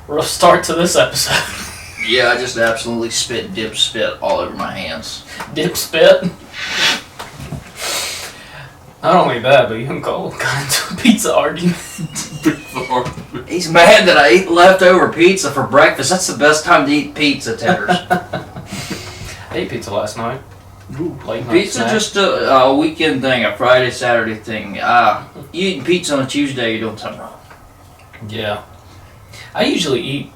Rough start to this episode. Yeah, I just absolutely dip spit all over my hands. Dip spit? Not only that, but you and Cole got into a pizza argument. He's mad that I ate leftover pizza for breakfast. That's the best time to eat pizza, Tenders. I ate pizza last night. Ooh, late night pizza snack. just a weekend thing, a Friday, Saturday thing. You eating pizza on a Tuesday, you're doing something wrong. Yeah. I usually eat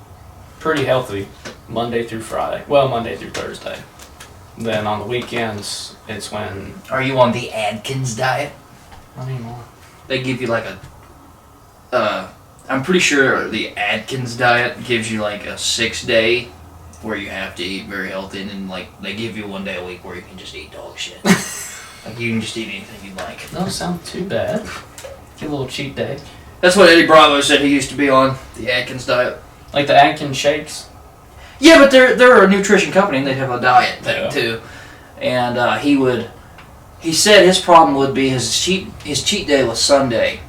pretty healthy Monday through Friday. Well, Monday through Thursday. Then on the weekends, it's when... Are you on the Atkins diet? Not anymore. They give you like a... I'm pretty sure the Atkins diet gives you like a 6-day where you have to eat very healthy, and then like they give you 1 day a week where you can just eat dog shit. Like you can just eat anything you like. Doesn't sound too bad. Get a little cheat day. That's what Eddie Bravo said he used to be on, the Atkins diet. Like the Atkins shakes? Yeah, but they're a nutrition company and they have a diet thing too. And he said his problem would be his cheat day was Sunday,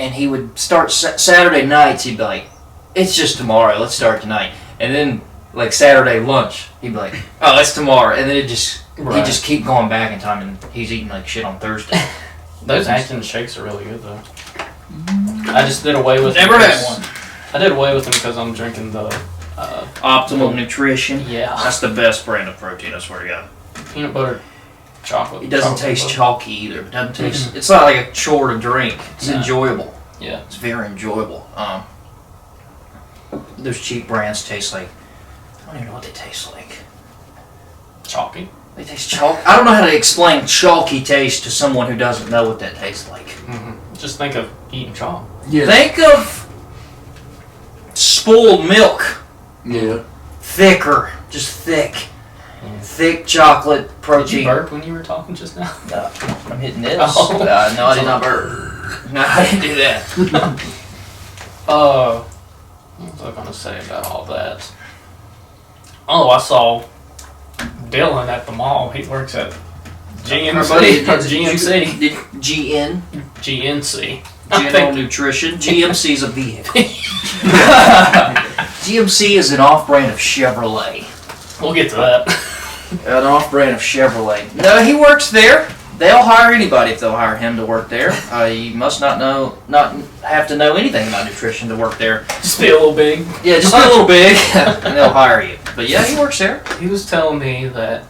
and he would start Saturday nights. He'd be like, "It's just tomorrow. Let's start tonight." And then like Saturday lunch, he'd be like, "Oh, it's tomorrow." And then he'd just keep going back in time, and he's eating like shit on Thursday. Those Atkins shakes are really good though. I just did away with. Never had one. I did away with them because I'm drinking the. Optimal Nutrition. Yeah. That's the best brand of protein, I swear to God. Peanut butter chocolate. It doesn't taste chalky either. It doesn't taste. It's not like a chore to drink. It's enjoyable. Yeah. It's very enjoyable. Those cheap brands taste like, I don't even know what they taste like. Chalky? They taste chalk. I don't know how to explain chalky taste to someone who doesn't know what that tastes like. Mm-hmm. Just think of eating chalk. Yeah. Think of spoiled milk. Yeah. Thicker. Just thick. Yeah. Thick chocolate protein. Did you burp when you were talking just now? I'm hitting this. Oh. No, I did not burp. No, I didn't do that. What was I going to say about all that? Oh, I saw Dylan at the mall. He works at GMC. Or GMC. GN. GNC. General Nutrition. GMC's a vehicle. GMC is an off-brand of Chevrolet. We'll get to that. An off-brand of Chevrolet. No, he works there. They'll hire anybody if they'll hire him to work there. You must not have to know anything about nutrition to work there. Just be a little big. Yeah, just be a little big, and they'll hire you. But yeah, he works there. He was telling me that,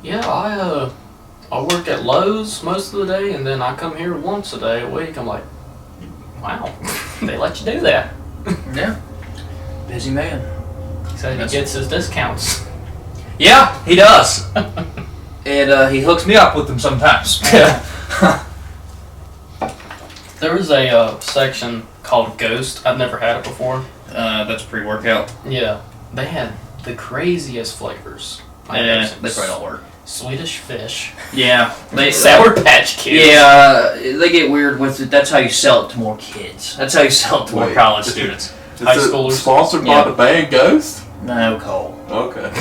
I work at Lowe's most of the day, and then I come here once a day a week. I'm like, wow, they let you do that. Yeah. Busy man. He said he gets his discounts. Yeah, he does. And he hooks me up with them sometimes. There was a section called Ghost. I've never had it before. That's pre-workout. Yeah. They had the craziest flavors. Yeah, they probably don't work. Swedish Fish. Yeah. Sour Patch Kids. Yeah, they get weird with it. That's how you sell it to more kids. That's how you sell it to more college students. High schoolers. Sponsored by the band Ghost? No, Cole. Okay.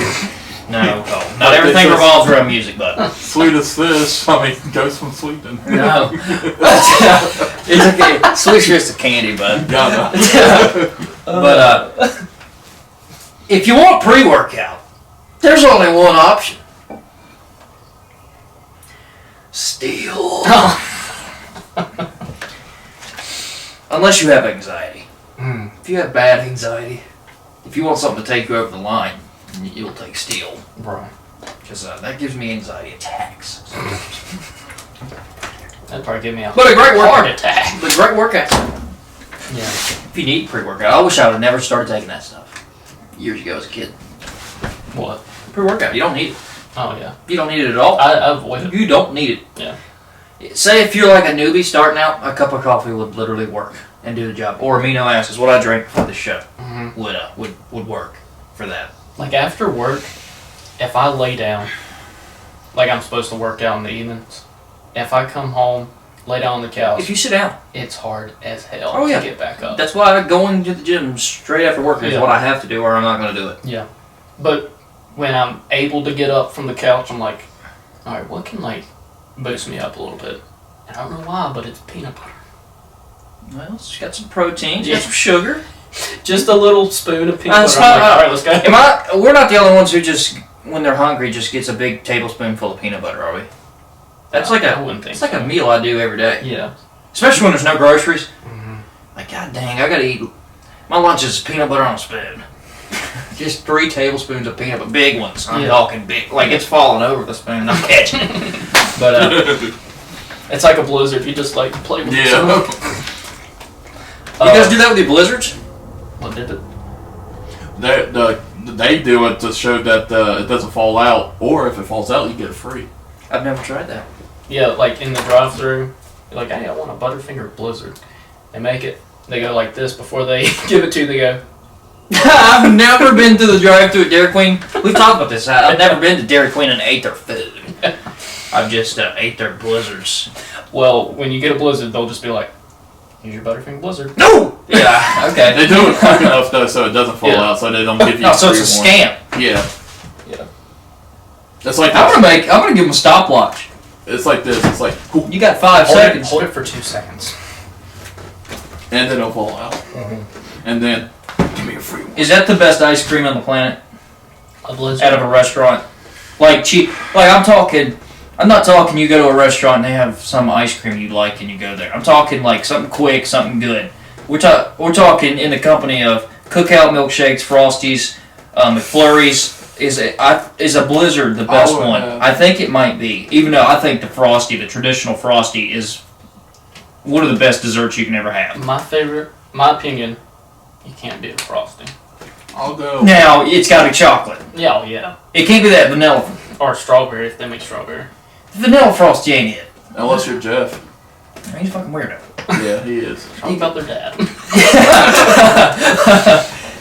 No, Cole. Not everything revolves around music, bud. Sweetest Fish. I mean, Ghost from Sweden. No. It's okay. Swedish Fish is candy, bud. Yeah, But if you want pre-workout, there's only one option. Steel. Unless you have anxiety. If you have bad anxiety, if you want something to take you over the line, you'll take Steel. Right. Because that gives me anxiety attacks. That'd probably give me a But a great heart workout. attack. But a great workout. Yeah. If you need pre-workout, I wish I would have never started taking that stuff years ago as a kid. What? Pre-workout, you don't need it. Oh, yeah. You don't need it at all. I avoid it. You don't need it. Yeah. Say if you're like a newbie starting out, a cup of coffee would literally work and do the job. Or amino acids, what I drink for this show, would work for that. Like after work, if I lay down, like I'm supposed to work out in the evenings, if I come home, lay down on the couch, If you sit down, it's hard as hell Oh, yeah. to get back up. that's why going to the gym straight after work is what I have to do, or I'm not going to do it. Yeah. But when I'm able to get up from the couch, I'm like, all right, what can like boost me up a little bit? And I don't know why, but it's peanut butter. Well, it's got some protein, it's got some sugar. Just a little spoon of peanut That's butter. I'm like, fine. all right, let's go. We're not the only ones who just, when they're hungry, just gets a big tablespoonful of peanut butter, are we? That's like I wouldn't think it's like so. a meal I do every day. Yeah. Especially when there's no groceries. Mm-hmm. Like, god dang, I gotta eat. My lunch is peanut butter on a spoon. Just 3 tablespoons of peanut butter, big ones. I'm talking big, like it's falling over the spoon. I'm catching it. But It's like a blizzard. You just like play with it. Yeah. you guys do that with your blizzards? What did it? They do it to show that it doesn't fall out, or if it falls out, you get it free. I've never tried that. Yeah, like in the drive-thru, you're like, hey, I want a Butterfinger Blizzard. They make it. They go like this before they give it to you. They go, I've never been to the drive-thru at Dairy Queen. We've talked about this. I've never been to Dairy Queen and ate their food. I've just ate their blizzards. well, when you get a Blizzard, they'll just be like, here's your Butterfinger Blizzard. No! Yeah, okay. They do it quick enough though, so it doesn't fall Yeah. out, so they don't give you. No, so free it's a one. scam. Yeah. Yeah. It's like I'm this. gonna give them a stopwatch. It's like this. It's like, cool, You got 5 seconds. Hold it for 2 seconds. and then it'll fall out, Mm-hmm. and then give me a free one. Is that the best ice cream on the planet? A Blizzard. Out of a restaurant? Like cheap? Like I'm not talking you go to a restaurant and they have some ice cream you like and you go there. I'm talking like something quick, something good. We're talking in the company of Cookout milkshakes, Frosties, McFlurries. Is a Blizzard the best one? I think it might be. Even though I think the traditional Frosty, is one of the best desserts you can ever have. My opinion, you can't beat a Frosty. I'll go. Now it's got to be chocolate. Yeah, oh yeah. It can't be that vanilla. Or strawberry if they make strawberry. Vanilla Frosty ain't it. Unless you're Jeff. He's a fucking weirdo. Yeah, he is. Talk about their dad.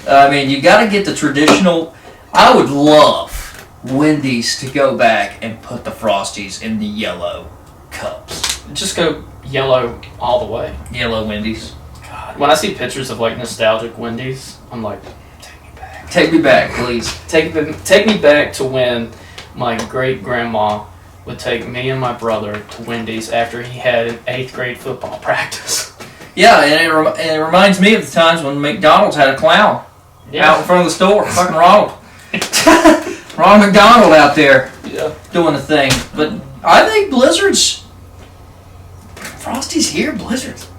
I mean, you got to get the traditional. I would love Wendy's to go back and put the Frosties in the yellow cups. Just go yellow all the way. Yellow Wendy's. God. When I see pictures of like nostalgic Wendy's, I'm like, take me back. Take me back, please. Take me back to when my great grandma would take me and my brother to Wendy's after he had an 8th grade football practice. Yeah, and it reminds me of the times when McDonald's had a clown out in front of the store. Fucking Ronald. Ronald McDonald out there doing the thing. But I think Blizzard's... Frosty's here, Blizzard's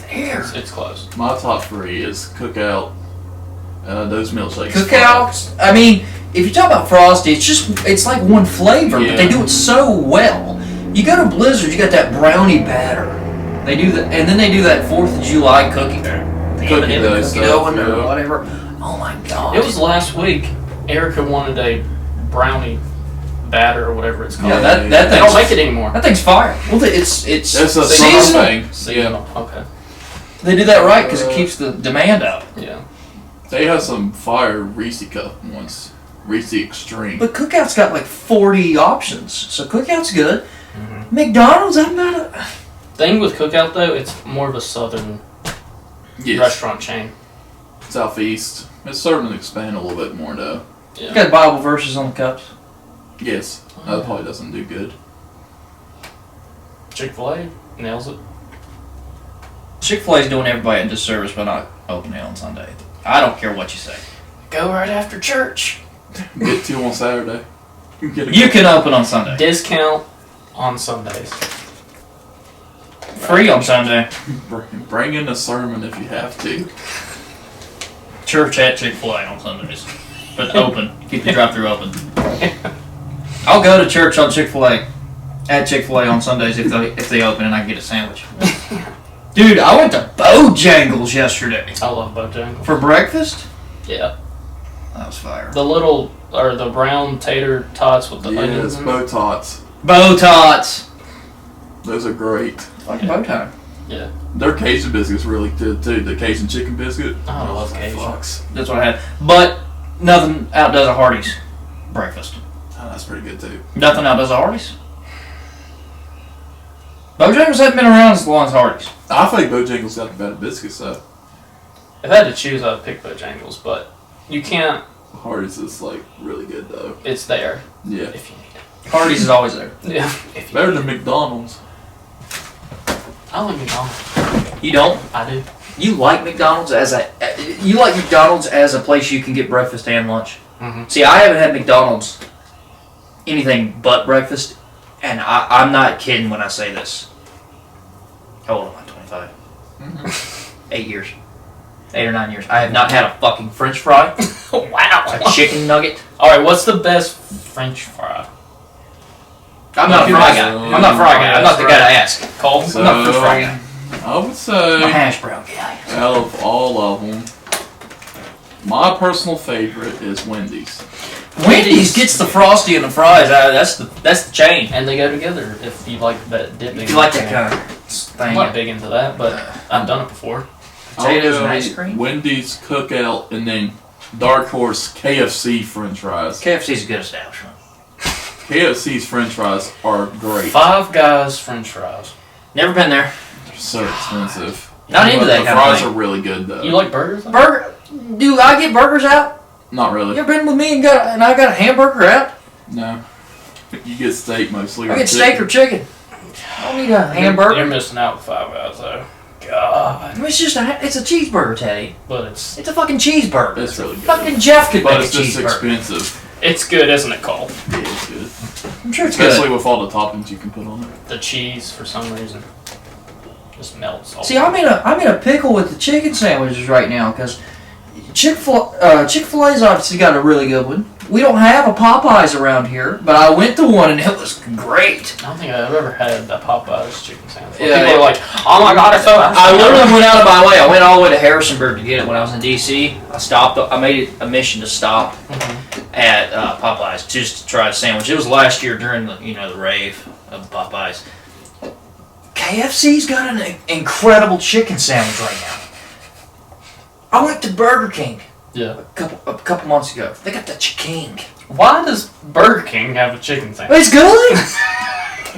there. It's close. My top 3 is Cookout, those milkshakes. Cookouts, I mean, if you talk about Frosty, it's like one flavor, but they do it so well. You go to Blizzard, you got that brownie batter. They do that, and then they do that 4th of July cookie dough or whatever. Oh my god! It was last week. Erica wanted a brownie batter or whatever it's called. Yeah, that they thing's, don't make it anymore. That thing's fire. Well, it's It's a summer seasonal. thing. Seasonal. Okay. They do that right because it keeps the demand up. Yeah. They have some fire Reese cup ones. Reese Extreme. But Cookout's got like 40 options, so Cookout's good. Mm-hmm. McDonald's, I'm not a... Thing with Cookout though, it's more of a southern restaurant chain. Southeast. It's starting to expand a little bit more though. Yeah. Got Bible verses on the cups. Yes. That probably doesn't do good. Chick-fil-A nails it. Chick-fil-A's doing everybody a disservice by not opening on Sunday. I don't care what you say. Go right after church. Get 2 on Saturday. You can open on Sunday. Discount on Sundays. Free on Sunday. Bring in a sermon if you have to. Church at Chick-fil-A on Sundays. But open. Keep the drive-thru open. I'll go to church on Chick-fil-A. At Chick-fil-A on Sundays if they open and I can get a sandwich. Dude, I went to Bojangles yesterday. I love Bojangles. For breakfast? Yeah. That was fire. The brown tater tots with the onions. Yes, in Bow Tots. Bow Tots. Those are great. Like bow tie. Yeah. Their Cajun biscuit's really good too. The Cajun chicken biscuit. Oh, I love Cajun. Fucks. That's what I had. But nothing outdoes a Hardee's breakfast. Oh, that's pretty good too. Nothing outdoes a Hardee's. Bojangles haven't been around as long as Hardee's. I think Bojangles got the better biscuits though. If I had to choose, I'd pick Bojangles, but you can't. Hardee's is like really good though. It's there Yeah. if you need Hardee's is always there. it. Yeah. If you Better need than it. McDonald's. I like McDonald's. You don't? I do. You like McDonald's as a place you can get breakfast and lunch. Mm-hmm. See, I haven't had McDonald's anything but breakfast, and I'm not kidding when I say this. How old am I? 25. 8 years. 8 or 9 years. I have not had a fucking French fry. Wow. A chicken nugget. All right, what's the best French fry? I'm not a fry guy. I'm not a fry guy. I'm not the guy to ask. Cole? So, I'm not a fry guy. I would I'm a say, hash brown guy. out of all of them, my personal favorite is Wendy's. Wendy's gets the frosty and the fries. That's the chain. And they go together if you like that dipping. If you like that kind of thing. I'm not big into that, but I've done it before. Potatoes I'll and go ice cream? Wendy's, Cookout, and then Dark Horse KFC French fries. KFC's a good establishment. KFC's French fries are great. Five Guys French fries. Never been there. They're so expensive. Not into But that the kind of fries thing. are really good though. You like burgers? Burger? Do I get burgers out? Not You really. ever been with me and I got a hamburger out? No. You get steak mostly. I or get steak or chicken. I don't need a hamburger. You're missing out with Five Guys though. God. I mean, it's a cheeseburger, Teddy. But it's It's a fucking cheeseburger. It's really good. Fucking Jeff could But make it's a just cheeseburger. expensive. good, isn't it, Cole? Yeah, it's good. I'm sure it's Especially good. with all the toppings you can put on it. The cheese, for some reason, just melts. All See, I'm in a pickle with the chicken sandwiches right now because Chick-fil-A's obviously got a really good one. We don't have a Popeyes around here, but I went to one and it was great. I don't think I've ever had a Popeyes chicken sandwich. Yeah, People are like, oh my god, it's so I literally went out of my way. I went all the way to Harrisonburg to get it when I was in D.C. I stopped. I made it a mission to stop at Popeyes just to try a sandwich. It was last year during the the rave of Popeyes. KFC's got an incredible chicken sandwich right now. I went to Burger King Yeah. a couple months ago. They got the chicken. Why does Burger King have a chicken sandwich? It's good.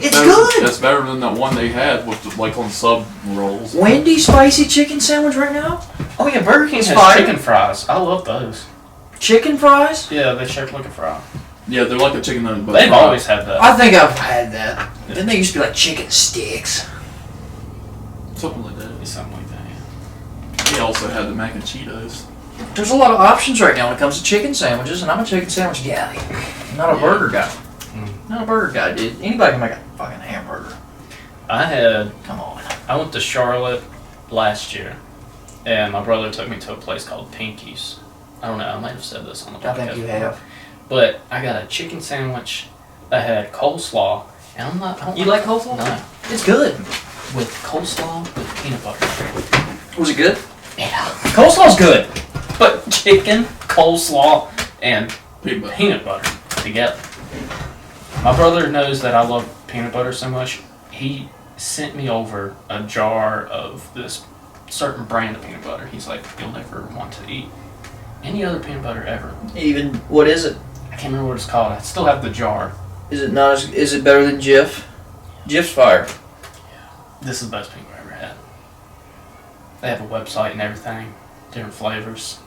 It's good. That's better than that one they had with the, like on sub rolls. Wendy's spicy chicken sandwich right now. Oh yeah, Burger King has fire. chicken fries. I love those. Chicken fries. Yeah, they shape like a fry. Yeah, they're like a chicken nugget. But They've fried. always had that. I think I've had that. Didn't they used to be like chicken sticks? Something like that. Something like that. Yeah. He also had the mac and Cheetos. There's a lot of options right now when it comes to chicken sandwiches, and I'm a chicken sandwich guy. I'm not a burger guy. Not a burger guy, dude. Anybody can make a fucking hamburger. Come on. I went to Charlotte last year, and my brother took me to a place called Pinky's. I don't know, I might have said this on the podcast. I think you have. But I got a chicken sandwich that had coleslaw, and I don't You like coleslaw? No. It's good. With coleslaw with peanut butter. Was it good? Yeah. Coleslaw's good. But chicken, coleslaw, and Peanut butter. together. My brother knows that I love peanut butter so much. He sent me over a jar of this certain brand of peanut butter. He's like, you'll never want to eat any other peanut butter ever. Even what is it? I can't remember what it's called. I still have the jar. Is it not? Is it better than Jif? Jif's fire. This is the best peanut butter I've ever had. They have a website and everything, different flavors.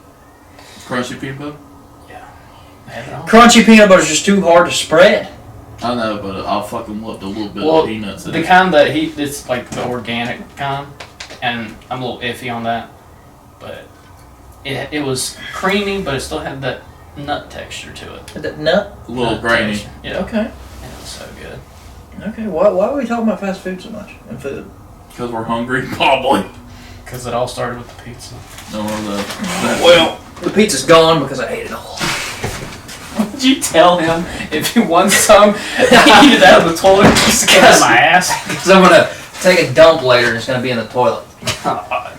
Crunchy peanut butter? Yeah, they have it all. Crunchy peanut butter's just too hard to spread. I know, but I fucking loved a little bit Well, of peanuts in the it. kind that it's like the organic kind, and I'm a little iffy on that, but it was creamy, but it still had that nut texture to it. That nut? A little Nut grainy. texture. Yeah. Okay. It was so good. Okay. Why are we talking about fast food so much and food? Because we're hungry? Probably. Because it all started with the pizza. No, Well, the pizza's gone because I ate it all. Did you tell him if he wants some, eat it out of the toilet, just get out of my ass? Because I'm gonna take a dump later and it's gonna be in the toilet.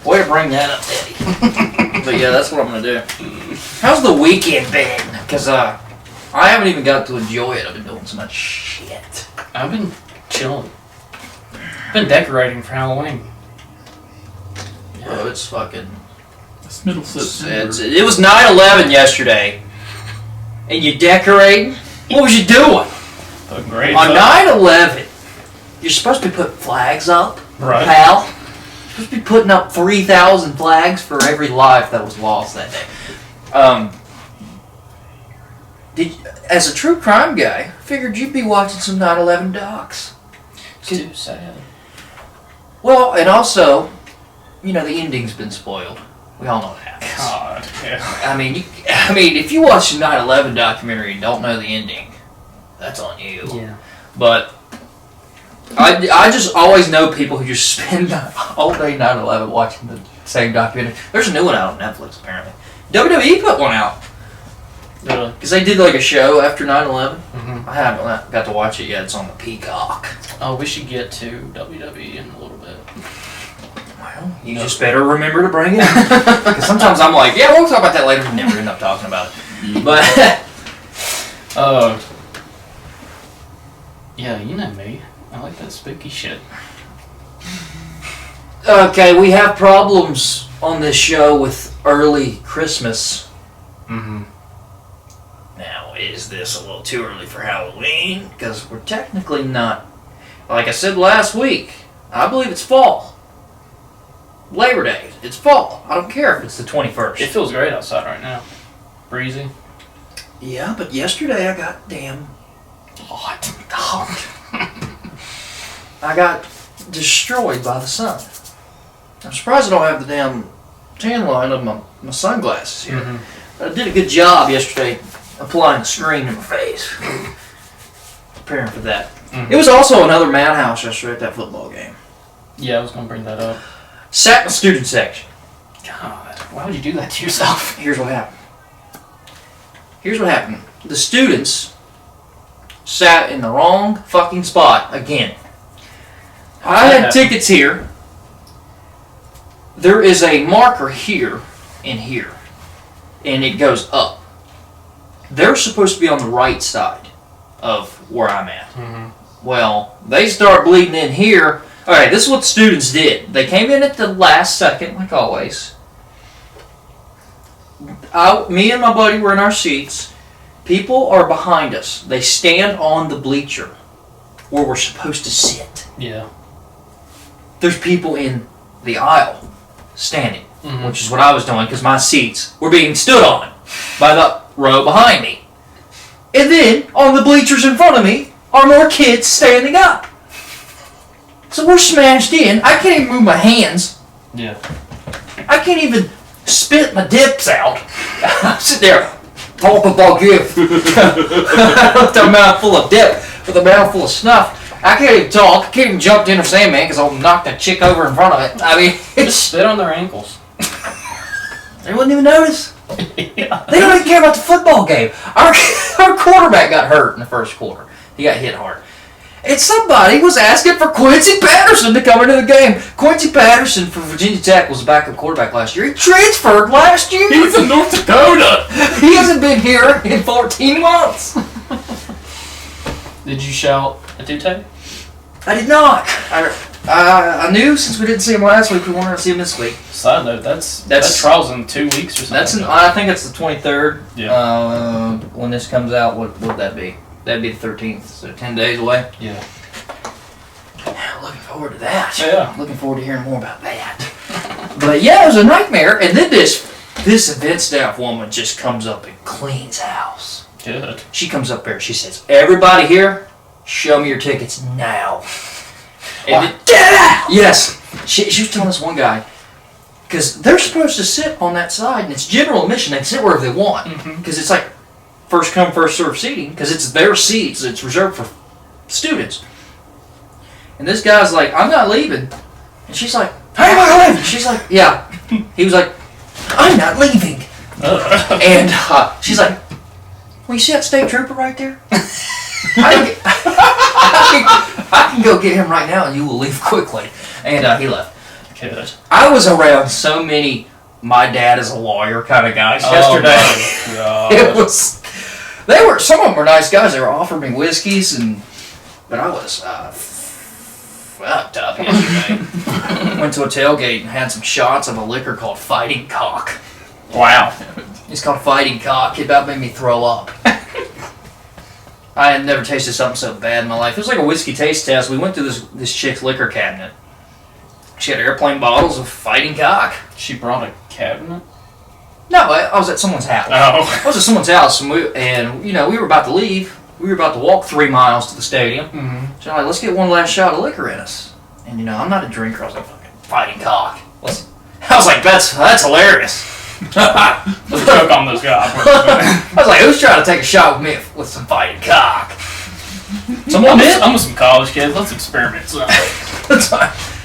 Way to bring that up, Daddy. But yeah, that's what I'm gonna do. How's the weekend been? Because I haven't even got to enjoy it. I've been doing so much shit. I've been chilling. Been decorating for Halloween. Oh, it's fucking. It's middle September. It was 9/11 yesterday, and you decorating? What was you doing? Put grades On up. 9/11, you're supposed to be putting flags up, Right. pal. You're supposed to be putting up 3,000 flags for every life that was lost that day. As a true crime guy, figured you'd be watching some 9/11 docs. It's too sad. Well, and also, the ending's been spoiled. We all know what happens. God, yeah. I mean, if you watch the 9/11 documentary and don't know the ending, that's on you. Yeah. But I just always know people who just spend all day 9/11 watching the same documentary. There's a new one out on Netflix, apparently. WWE put one out. Really? Because they did like a show after 9/11. Mm-hmm. I haven't got to watch it yet. It's on the Peacock. Oh, we should get to WWE in a little bit. Well, you just better remember to bring it up. Because sometimes I'm like, yeah, we'll talk about that later. We never end up talking about it. But, yeah, you know me. I like that spooky shit. okay, we have problems on this show with early Christmas. Mm-hmm. Now, is this a little too early for Halloween? Because we're technically not. Like I said last week, I believe it's fall. Labor Day, it's fall. I don't care if it's the 21st. It feels great outside right now. Breezy. Yeah, but yesterday I got damn Hot. I got destroyed by the sun. I'm surprised I don't have the damn tan line of my sunglasses here. Mm-hmm. I did a good job yesterday applying the screen in my face. Preparing for that. Mm-hmm. It was also another madhouse yesterday at that football game. Yeah, I was going to bring that up. Sat in the student section. God, why would you do that to yourself? Here's what happened. The students sat in the wrong fucking spot again. I had tickets here. There is a marker here and here. And it goes up. They're supposed to be on the right side of where I'm at. Mm-hmm. Well, they start bleeding in here. Alright, this is what the students did. They came in at the last second, like always. Me and my buddy were in our seats. People are behind us. They stand on the bleacher where we're supposed to sit. Yeah. There's people in the aisle standing, Mm-hmm. which is what I was doing because my seats were being stood on by the row behind me. And then, on the bleachers in front of me, are more kids standing up. So we're smashed in. I can't even move my hands. Yeah. I can't even spit my dips out. I'm sitting there, pop a ball gift. With a mouthful of dip, with a mouthful of snuff. I can't even talk. I can't even jump in or say, man, because I'll knock that chick over in front of it. I mean, Just it's... spit on their ankles. They wouldn't even notice. Yeah. They don't even care about the football game. Our quarterback got hurt in the first quarter. He got hit hard. And somebody was asking for Quincy Patterson to come into the game. Quincy Patterson for Virginia Tech was a backup quarterback last year. He transferred last year. He's in North Dakota. He hasn't been here in 14 months. Did you shout a Tito? I did not. I knew since we didn't see him last week, we weren't going to see him this week. Side note, that's trials in 2 weeks or something. I think it's the 23rd. Yeah. When this comes out, what would that be? That'd be the 13th, so 10 days away. Yeah. Looking forward to that. Yeah. Looking forward to hearing more about that. But yeah, it was a nightmare. And then this event staff woman just comes up and cleans house. Good. She comes up there. She says, "Everybody here, show me your tickets now." And then, yes, she was telling this one guy, because they're supposed to sit on that side, and it's general admission. They can sit wherever they want, because it's like first come, first serve seating, because it's their seats. It's reserved for students. And this guy's like, "I'm not leaving." And she's like, "How am I leaving?" She's like, "Yeah." He was like, "I'm not leaving." And she's like, "Well, you see that state trooper right there? I can go get him right now, and you will leave quickly." And he left. Good. I was around so many "my dad is a lawyer" kind of guys yesterday. Oh It was. Some of them were nice guys. They were offering me whiskeys, but I was fucked up yesterday. Went to a tailgate and had some shots of a liquor called Fighting Cock. Wow. It's called Fighting Cock. It about made me throw up. I had never tasted something so bad in my life. It was like a whiskey taste test. We went through this chick's liquor cabinet. She had airplane bottles of Fighting Cock. She brought a cabinet? No, I was at someone's house. Oh. I was at someone's house, and we were about to leave. We were about to walk 3 miles to the stadium. Mm-hmm. So I'm like, let's get one last shot of liquor in us. And I'm not a drinker. I was like, fucking Fighting Cock. I was like, that's hilarious. Let's joke on this guy. I was like, who's trying to take a shot with me with some fighting cock? Someone did. I'm with some college kids. Let's experiment. So.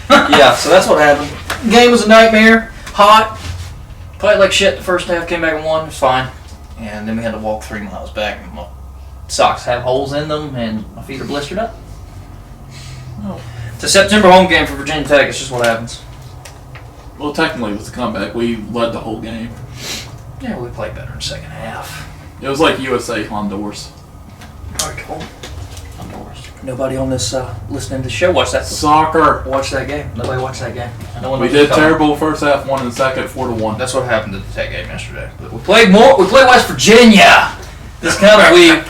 Yeah, so that's what happened. Game was a nightmare. Hot. Played like shit the first half. Came back and won. It was fine. And then we had to walk 3 miles back. And my socks have holes in them, and my feet are blistered up. Oh. It's a September home game for Virginia Tech. It's just what happens. Well, technically, with the comeback, we led the whole game. Yeah, we played better in the second half. It was like USA Honduras. Alright, cool. Nobody on this listening to the show watched that. Soccer. Watch that game. Nobody watched that game. No one We knows did what's coming. terrible first half, won in the second, 4-1. That's what happened to the Tech game yesterday. But we played West Virginia this coming week,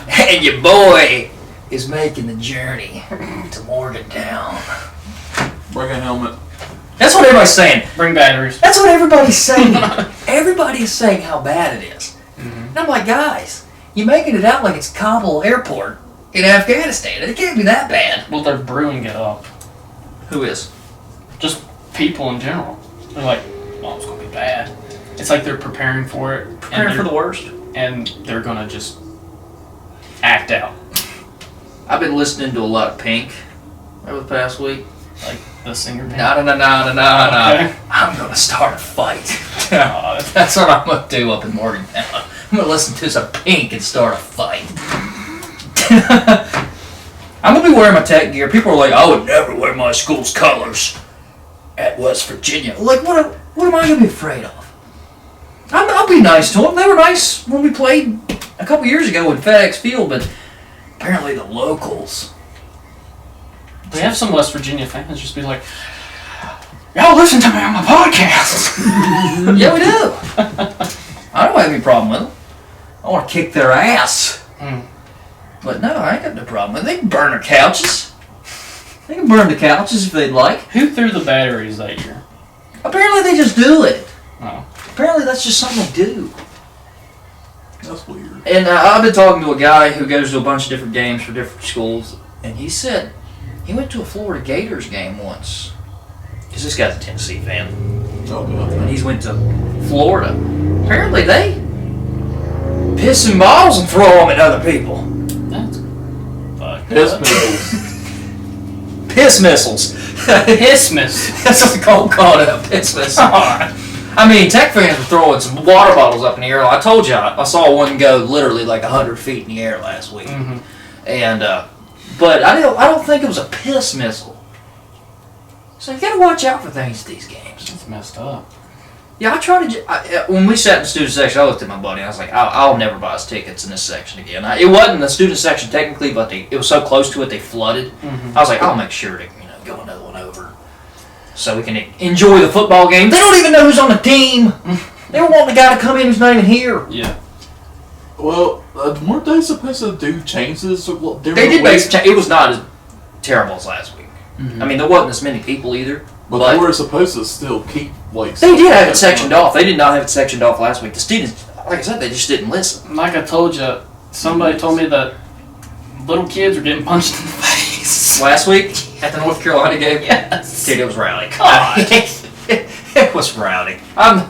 and your boy is making the journey to Morgantown. Bring a helmet. That's what everybody's saying. Bring batteries. That's what everybody's saying. Everybody is saying how bad it is. Mm-hmm. And I'm like, guys, you're making it out like it's Kabul Airport in Afghanistan. It can't be that bad. Well, they're brewing it up. Who is? Just people in general. They're like, oh, it's going to be bad. It's like they're preparing for it. Preparing for the worst. And they're going to just act out. I've been listening to a lot of Pink over the past week. Like the singer. No. Okay. I'm going to start a fight. God. That's what I'm going to do up in Morgantown. I'm going to listen to some Pink and start a fight. I'm going to be wearing my Tech gear. People are like, I would never wear my school's colors at West Virginia. Like, what am I going to be afraid of? I'll be nice to them. They were nice when we played a couple years ago in FedEx Field, but apparently the locals. We have some West Virginia fans just be like, y'all listen to me on my podcast. Yeah, we do. I don't have any problem with them. I want to kick their ass. Mm. But no, I ain't got no problem with it. They can burn their couches. They can burn the couches if they'd like. Who threw the batteries that year? Apparently they just do it. Oh. Apparently that's just something they do. That's weird. And I've been talking to a guy who goes to a bunch of different games for different schools, and he said he went to a Florida Gators game once. Because this guy's a Tennessee fan. Oh, God. And he's went to Florida. Apparently they piss in bottles and throw them at other people. That's fucked Piss up. missiles. Piss missiles. Hissmas. That's what the call called it, a piss missile. I mean, Tech fans were throwing some water bottles up in the air. I told you, I saw one go literally like 100 feet in the air last week. Mm-hmm. And but I don't think it was a piss missile. So you gotta watch out for things at these games. It's messed up. Yeah, I tried to. When we sat in the student section, I looked at my buddy. And I was like, I'll never buy us tickets in this section again. It wasn't the student section technically, but it was so close to it they flooded. Mm-hmm. I was like, I'll make sure to go another one over, so we can enjoy the football game. They don't even know who's on the team. They were wanting a guy to come in who's not even here. Yeah. Well, weren't they supposed to do changes? They did make some it was not as terrible as last week. Mm-hmm. I mean, there wasn't as many people either. But they were supposed to still keep, like... They did have it sectioned off. They did not have it sectioned off last week. The students, like I said, they just didn't listen. Like I told you, somebody told me that little kids were getting punched in the face. Last week, at the North Carolina game, Yes. dude, it was rowdy. God. It was rowdy. I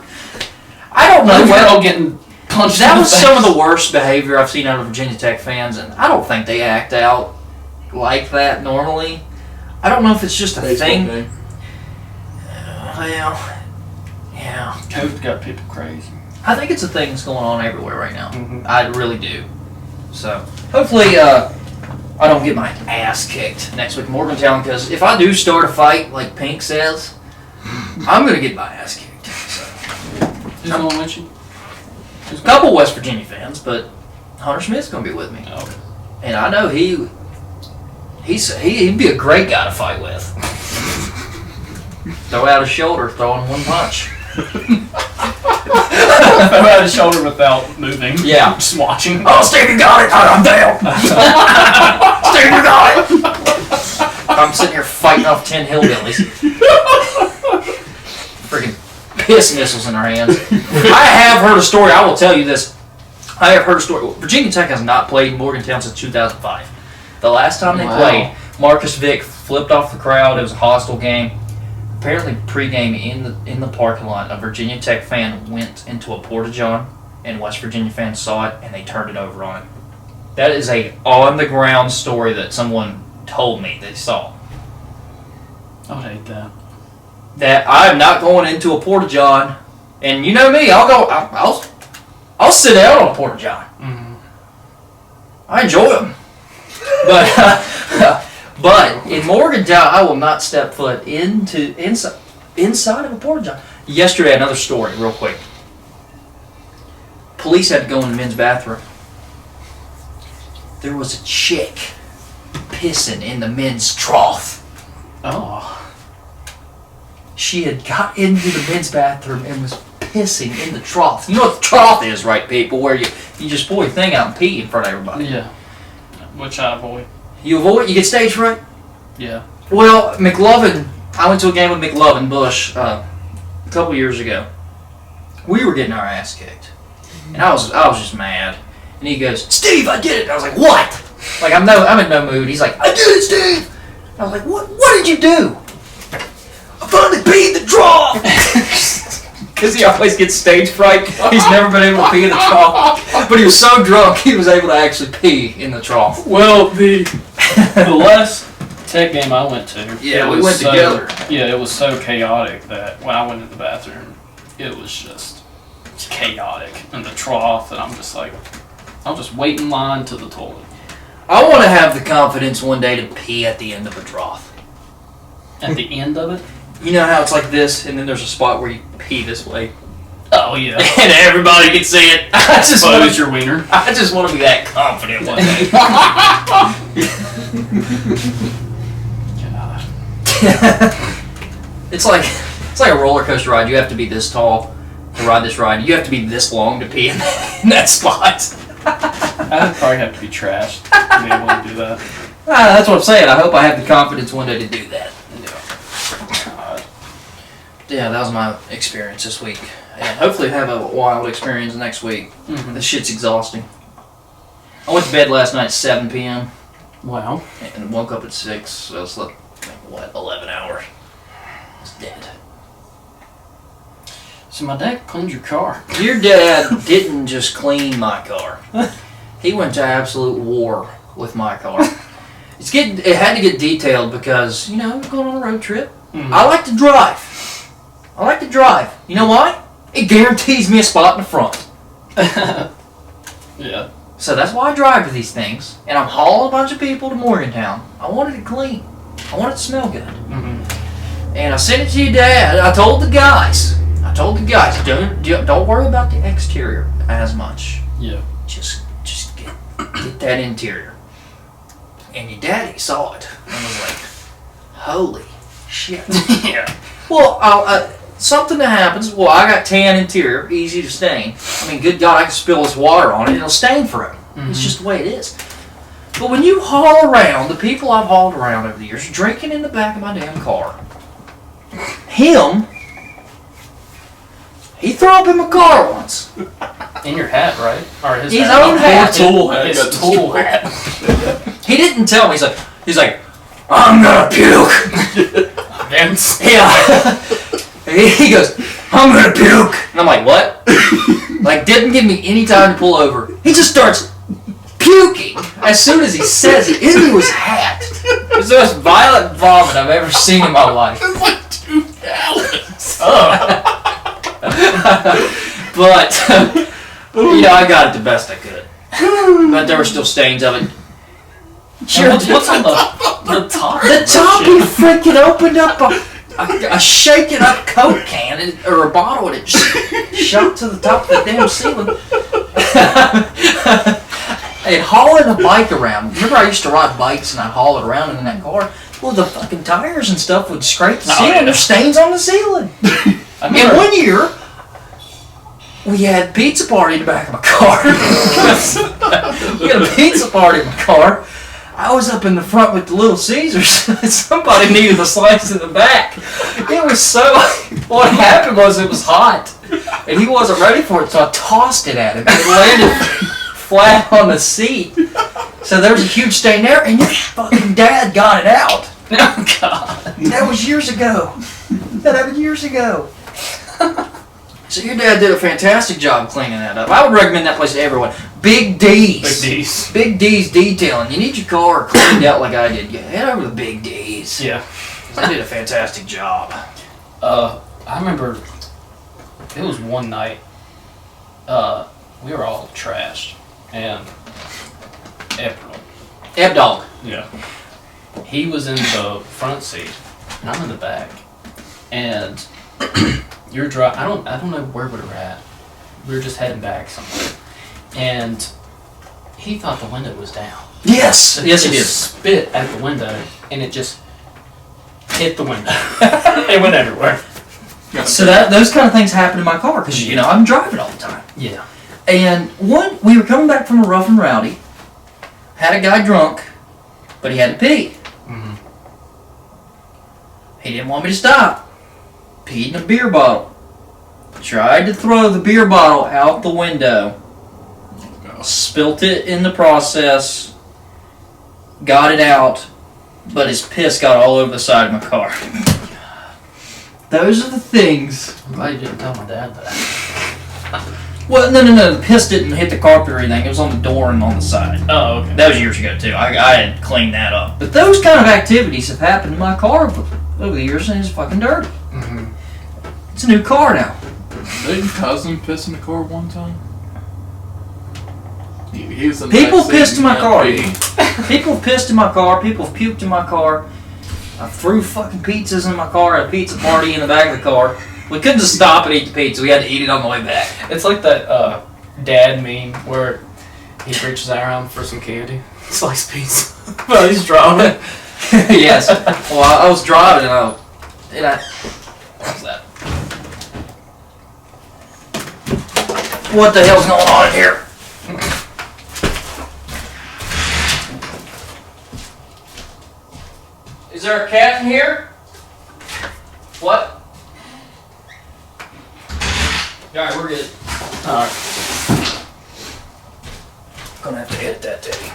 don't know. We're Well, all getting punched that in the was face. some of the worst behavior I've seen out of Virginia Tech fans, and I don't think they act out like that normally. I don't know if it's just a Baseball thing. game. Well, yeah. COVID got people crazy. I think it's a thing that's going on everywhere right now. Mhm. I really do. So, hopefully, I don't get my ass kicked next week in Morgantown, because if I do start a fight, like Pink says, I'm going to get my ass kicked. So. Who's going to win you? A couple West Virginia fans, but Hunter Smith's going to be with me. Oh. And I know he'd be a great guy to fight with. Throw out his shoulder, throw in one punch. Throw out his shoulder without moving. Yeah. Just watching. Oh, Stevie got it! I'm down! Stevie got it! I'm sitting here fighting off 10 hillbillies. Freaking piss missiles in our hands. I have heard a story, I will tell you this. I have heard a story. Virginia Tech has not played Morgantown since 2005. The last time they played, Marcus Vick flipped off the crowd. It was a hostile game. Apparently, pregame in the parking lot, a Virginia Tech fan went into a porta-john, and West Virginia fans saw it, and they turned it over on him. That is a on-the-ground story that someone told me they saw. I would hate that. That I'm not going into a porta-john, and you know me, I'll sit down on a porta-john. Mm-hmm. I enjoy them. But in Morgantown, I will not step foot inside of a porta-john. Yesterday, another story, real quick. Police had to go in the men's bathroom. There was a chick pissing in the men's trough. Oh. She had got into the men's bathroom and was pissing in the trough. You know what the trough is, right, people? Where you just pull your thing out and pee in front of everybody. Yeah. Which I avoid. You avoid? You get stage fright? Yeah. Well, McLovin, I went to a game with McLovin Bush a couple years ago. We were getting our ass kicked. And I was just mad. And he goes, "Steve, I did it." I was like, "What?" Like, I'm in no mood. He's like, "I did it, Steve." I was like, "What did you do?" "I finally peed the trough." Because he always gets stage fright. He's never been able to pee in the trough. But he was so drunk, he was able to actually pee in the trough. Well, the last Tech game I went to, Yeah, we went together. Yeah, it was so chaotic that when I went in the bathroom, it was just chaotic in the trough, and I'm just like, I'll just wait in line to the toilet. I want to have the confidence one day to pee at the end of a trough. At the end of it? You know how it's like this, and then there's a spot where you pee this way, Oh, yeah. and everybody can see it. I Expose your wiener. just want to be that confident one day. God. It's like a roller coaster ride. You have to be this tall to ride this ride. You have to be this long to pee in that spot. I'd probably have to be trashed to be able to do that. That's what I'm saying. I hope I have the confidence one day to do that. God. Yeah, that was my experience this week. And hopefully have a wild experience next week. Mm-hmm. This shit's exhausting. I went to bed last night at 7 p.m. Wow. and woke up at 6, so I slept, 11 hours. I was dead. So my dad cleaned your car. Your dad didn't just clean my car. He went to absolute war with my car. It had to get detailed because, we're going on a road trip. Mm-hmm. I like to drive. You know why? It guarantees me a spot in the front. Yeah. So that's why I drive to these things. And I'm hauling a bunch of people to Morgantown. I wanted it clean. I want it to smell good. Mm-hmm. And I sent it to your dad. I told the guys, don't worry about the exterior as much. Yeah. Just get that interior. And your daddy saw it and was like, "Holy shit." Yeah. Well, something that happens. Well, I got tan interior, easy to stain. I mean, good God, I can spill this water on it, it'll stain forever. Mm-hmm. It's just the way it is. But when you haul around, the people I've hauled around over the years, drinking in the back of my damn car, he threw up in my car once. In your hat, right? Or his His hat. own hat. Tool hat. His tool hat. He didn't tell me. He's like, "I'm gonna puke." Vince. Yeah. He goes, "I'm gonna puke." And I'm like, "What?" Like, didn't give me any time to pull over. He just starts puking as soon as he says it into his hat. It's the most violent vomit I've ever seen in my life. It's like 2 gallons. But, I got it the best I could. But there were still stains of it. Sure. What's on the top? The top, he freaking opened up a shaken up Coke can or a bottle and it just shot to the top of the damn ceiling. And hauling a bike around. Remember I used to ride bikes and I'd haul it around in that car? Well, the fucking tires and stuff would scrape the ceiling. Yeah. There's stains on the ceiling. And one year, we had a pizza party in the back of my car. We had a pizza party in my car. I was up in the front with the Little Caesars. Somebody needed a slice in the back. It was so... What happened was it was hot. And he wasn't ready for it, so I tossed it at him. It landed flat on the seat. So there was a huge stain there, and your fucking dad got it out. Oh, God. That was years ago. That happened years ago. So your dad did a fantastic job cleaning that up. I would recommend that place to everyone. Big D's. Big D's. Big D's Detailing. You need your car cleaned out like I did. Yeah, head over to Big D's. Yeah. They did a fantastic job. I remember it was one night. We were all trashed, and Dog. Yeah. He was in the front seat, and I'm in the back, and you're driving. I don't know where we were at. We were just heading back somewhere, and he thought the window was down. Yes. Yes, he did. Spit at the window, and it just hit the window. It went everywhere. So those kind of things happen in my car because I'm driving all the time. Yeah. And we were coming back from a rough and rowdy. Had a guy drunk, but he had to pee. Mm-hmm. He didn't want me to stop. Peed in a beer bottle. Tried to throw the beer bottle out the window. Spilt it in the process. Got it out, but his piss got all over the side of my car. Those are the things. I'm glad you didn't tell my dad that. Well, no. The piss didn't hit the carpet or anything. It was on the door and on the side. Oh, okay. That was years ago, too. I had cleaned that up. But those kind of activities have happened in my car over the years, and it's fucking dirty. Mm-hmm. It's a new car now. Did your cousin piss in the car one time? He was in People that pissed in my car. pee. People pissed in my car. People have puked in my car. I threw fucking pizzas in my car at a pizza party in the back of the car. We couldn't just stop and eat the pizza. We had to eat it on the way back. It's like that dad meme where he reaches around for some candy. Slice pizza. Well, he's driving. Yes. Well, I was driving and I. What was that? What the hell's going on in here? Is there a cat in here? What? Alright, we're good. Alright. Gonna have to edit that, Teddy.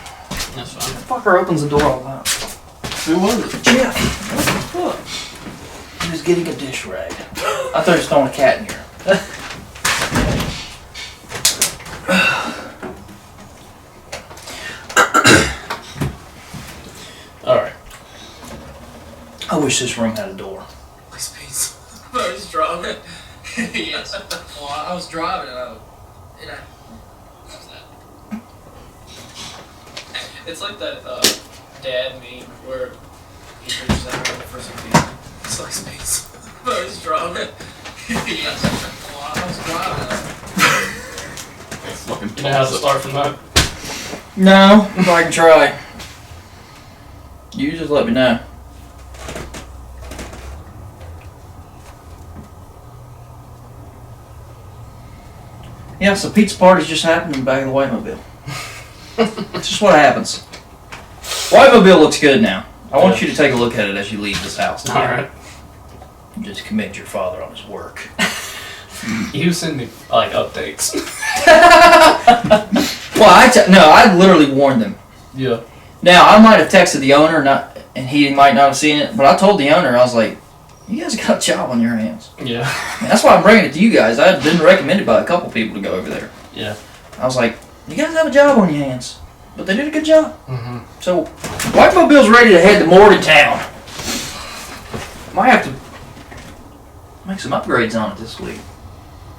That's fine. The fucker opens the door all the time. Who was it? Jeff! What the fuck? He was getting a dish rag. I thought he was throwing a cat in here. Alright. I wish this room had a door. Slice pizza. Well, he's driving. Yes. Well, I was driving and I. What's that? It's like that dad meme where he reaches out for some pizza. Slice pizza. Well, he's driving. Yes. Well, I was driving. It's fucking You know how to start from that? No, but I can try. You just let me know. Yeah, so pizza parties just happened in the back of the Whitemobile. It's just what happens. Whitemobile looks good now. I want you to take a look at it as you leave this house. Alright. Just commend your father on his work. You send me, like, updates. Well, I literally warned them. Yeah. Now, I might have texted the owner, and he might not have seen it, but I told the owner, I was like, you guys got a job on your hands. Yeah. And that's why I'm bringing it to you guys. I've been recommended by a couple people to go over there. Yeah. I was like, you guys have a job on your hands. But they did a good job. Mm-hmm. So, Whitemobile's ready to head to Morgantown. Might have to make some upgrades on it this week.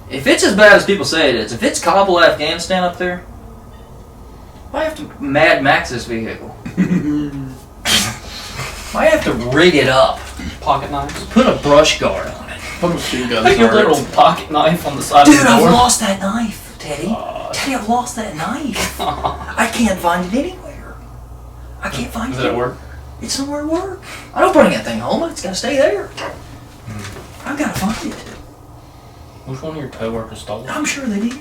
If it's as bad as people say it is, if it's Kabul, Afghanistan up there, might have to Mad Max this vehicle. Might have to rig it up. Pocket knives. Put a brush guard on it. Put a machine gun Put your turret. little pocket knife on the side Dude, of the I've door. lost that knife, Teddy. Aw. Teddy, I've lost that knife. I can't find it anywhere. I can't find Does it. it work? It's somewhere at work. I don't bring that thing home. It's got to stay there. I've got to find it. Which one of your coworkers stole it? I'm sure they did.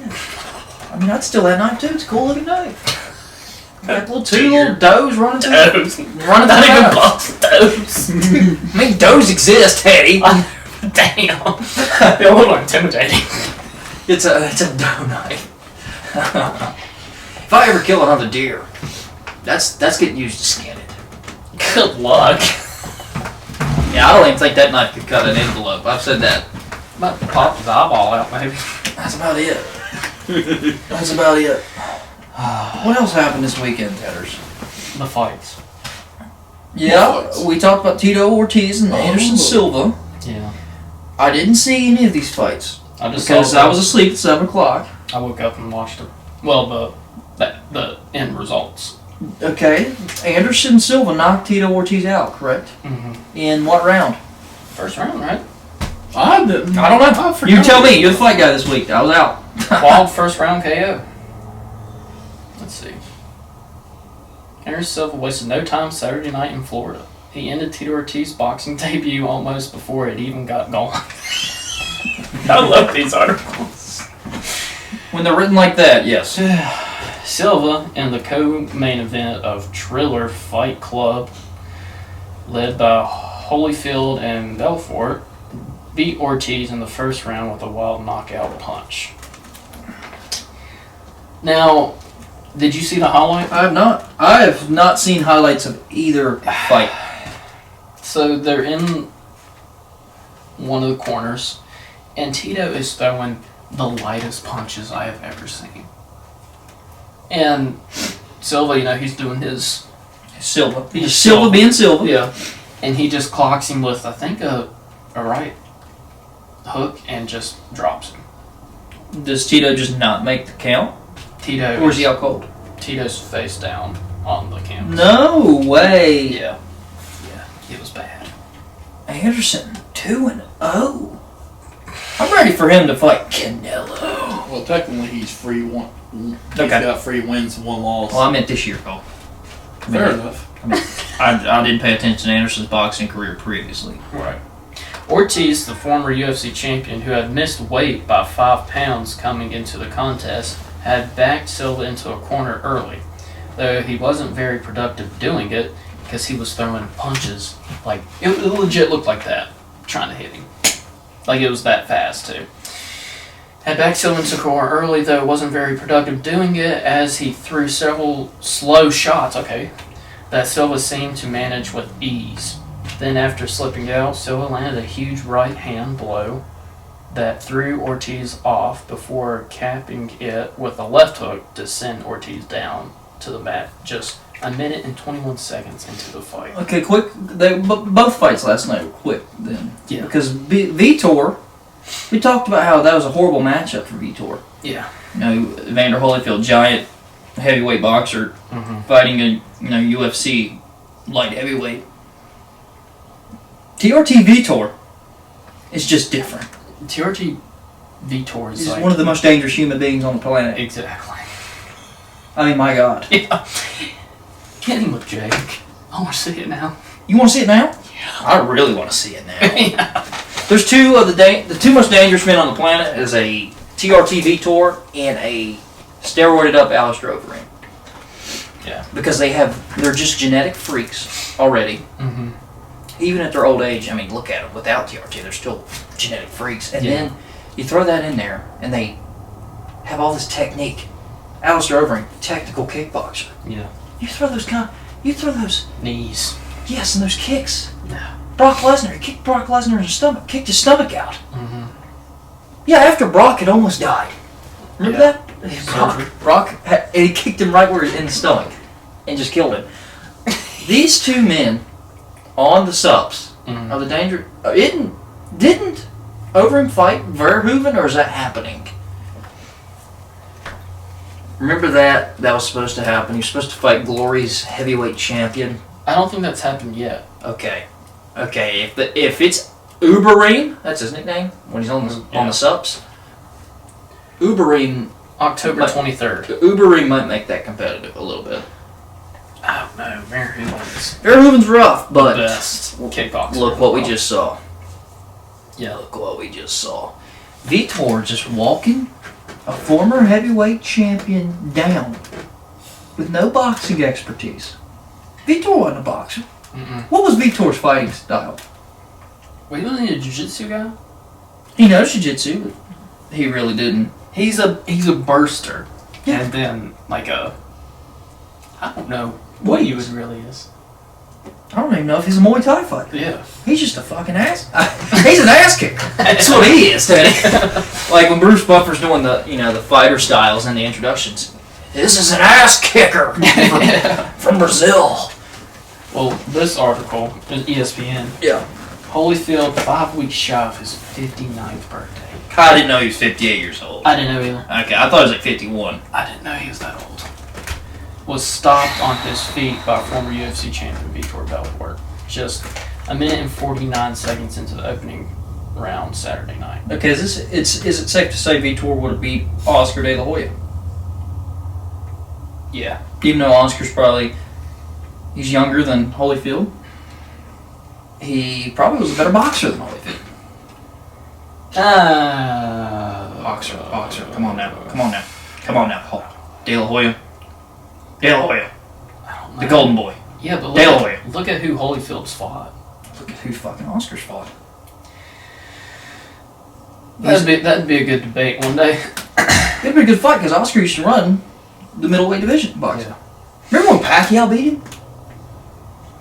I mean, I'd steal that knife too. It's a cool looking knife. Got two little does running through it. Toes. Running Not through even the house. box toes. I mean, does exist, Teddy. Damn. They look like intimidating. It's a doe knife. If I ever kill another deer, that's getting used to skin it. Good luck. Yeah, I don't even think that knife could cut an envelope. I've said that. Might pop his eyeball out, maybe. That's about it. That's about it. What else happened this weekend, Tatters? The fights. Yeah, we talked about Tito Ortiz and Anderson Silva. Yeah. I didn't see any of these fights Because I was asleep at 7 o'clock. I woke up and watched it. Well, the end results. Okay, Anderson Silva knocked Tito Ortiz out, correct? Mm-hmm. In what round? First round, right? I didn't. I don't know. I forgot. You tell me. You're the fight guy this week. I was out. Quad first round KO. Let's see. Anderson Silva wasted no time Saturday night in Florida. He ended Tito Ortiz's boxing debut almost before it even got going. I love these articles. When they're written like that, yes. Silva in the co-main event of Triller Fight Club, led by Holyfield and Belfort, beat Ortiz in the first round with a wild knockout punch. Now, did you see the highlight? I have not. I have not seen highlights of either fight. So they're in one of the corners, and Tito is throwing the lightest punches I have ever seen. And Silva, he's doing his Silva. He's Silva being Silva. Yeah. And he just clocks him with, I think, a right hook and just drops him. Does Tito just not make the count? Tito. Or is he out cold? Tito's face down on the canvas. No way. Yeah. Yeah. It was bad. Anderson 2-0. I'm ready for him to fight Canelo. Well, technically, he's free one. He's Okay. got 3 wins and 1 loss. Well, I meant this year, Cole. Fair enough. I didn't pay attention to Anderson's boxing career previously. Right. Ortiz, the former UFC champion who had missed weight by 5 pounds coming into the contest, had backed Silva into a corner early, though he wasn't very productive doing it because he was throwing punches like it legit looked like that, trying to hit him. Like it was that fast too. Had backed Silva into a corner early, though it wasn't very productive doing it as he threw several slow shots, that Silva seemed to manage with ease. Then after slipping out, Silva landed a huge right hand blow that threw Ortiz off before capping it with a left hook to send Ortiz down to the mat just a minute and 21 seconds into the fight. Okay, quick. Both fights last night were quick then. Yeah. Because Vitor, we talked about how that was a horrible matchup for Vitor. Yeah. Evander Holyfield, giant heavyweight boxer, fighting a UFC light heavyweight. TRT Vitor is just different. TRT Vitor is He's like one of the most dangerous human beings on the planet. exactly. I mean, my God. Yeah. Get him with Jake. I want to see it now. You want to see it now? Yeah. I really want to see it now. Yeah. There's two of the two most dangerous men on the planet is a TRT Vitor and a steroided up Alistair Overeem. Yeah. Because they're just genetic freaks already. Mm-hmm. Even at their old age, I mean, look at them. Without TRT, they're still genetic freaks. And Yeah. then you throw that in there, and they have all this technique. Alistair Overeem, technical kickboxer. Yeah. You throw those Knees. yes, and those kicks. Yeah. Brock Lesnar, he kicked Brock Lesnar in the stomach, kicked his stomach out. Mm-hmm. Yeah, after Brock had almost died. Remember Yeah. that? Brock, and he kicked him right where in the stomach, and just killed him. These two men on the subs are the danger. Didn't Overeem fight Verhoeven, or is that happening? Remember that was supposed to happen. He was supposed to fight Glory's heavyweight champion. I don't think that's happened yet. Okay. If it's Ubereem, that's his nickname when he's on the subs. Ubereem, October 23rd. Ubereem might make that competitive a little bit. I don't know. Verhoeven is Verhoeven's rough, the but best kickboxer. look what we just saw. Yeah. Look what we just saw. Vitor just walking a former heavyweight champion down with no boxing expertise. Vitor wasn't a boxer. Mm-mm. What was Vitor's fighting style? Well, he wasn't a jiu-jitsu guy. He knows jiu-jitsu, but he really didn't. He's a burster. Yeah. And then like I don't know what he really is. I don't even know if he's a Muay Thai fighter. Yeah. He's just a fucking ass. He's an ass kicker. That's what he is, Teddy. Like when Bruce Buffer's doing the fighter styles in the introductions. This is an ass kicker from Brazil. Well, this article is ESPN. Yeah. Holyfield 5 weeks shy of his 59th birthday. I didn't know he was 58 years old. I didn't know either. Okay, I thought he was like 51. I didn't know he was that old. Was stopped on his feet by former UFC champion Vitor Belfort. Just a minute and 49 seconds into the opening round Saturday night. Okay, is it safe to say Vitor would have beat Oscar De La Hoya? Yeah. Even though Oscar's he's younger than Holyfield, he probably was a better boxer than Holyfield. Boxer. Come on now. Hold on. De La Hoya. I don't know. The Golden Boy. Yeah, but De La Hoya. look at who Holyfield's fought. Look at who fucking Oscar's fought. That'd be a good debate one day. It'd be a good fight because Oscar used to run the middleweight division boxing. Yeah. Remember when Pacquiao beat him?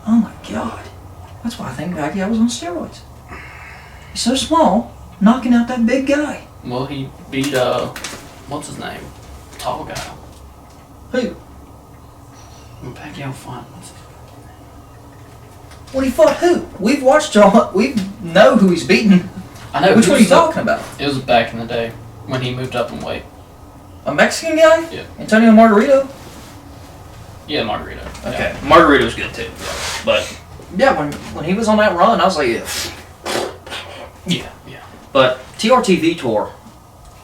Oh my god. That's why I think Pacquiao was on steroids. He's so small, knocking out that big guy. Well, he beat what's his name? Tall guy. Who? When Pacquiao fought. When he fought who? We've watched we know who he's beaten. I know. Which one are you talking about? It was back in the day when he moved up in weight. A Mexican guy? Yeah. Antonio Margarito? Yeah, Margarito. Okay. Yeah. Margarito's good too. But yeah, when he was on that run, I was like, yeah. But TRT Vitor.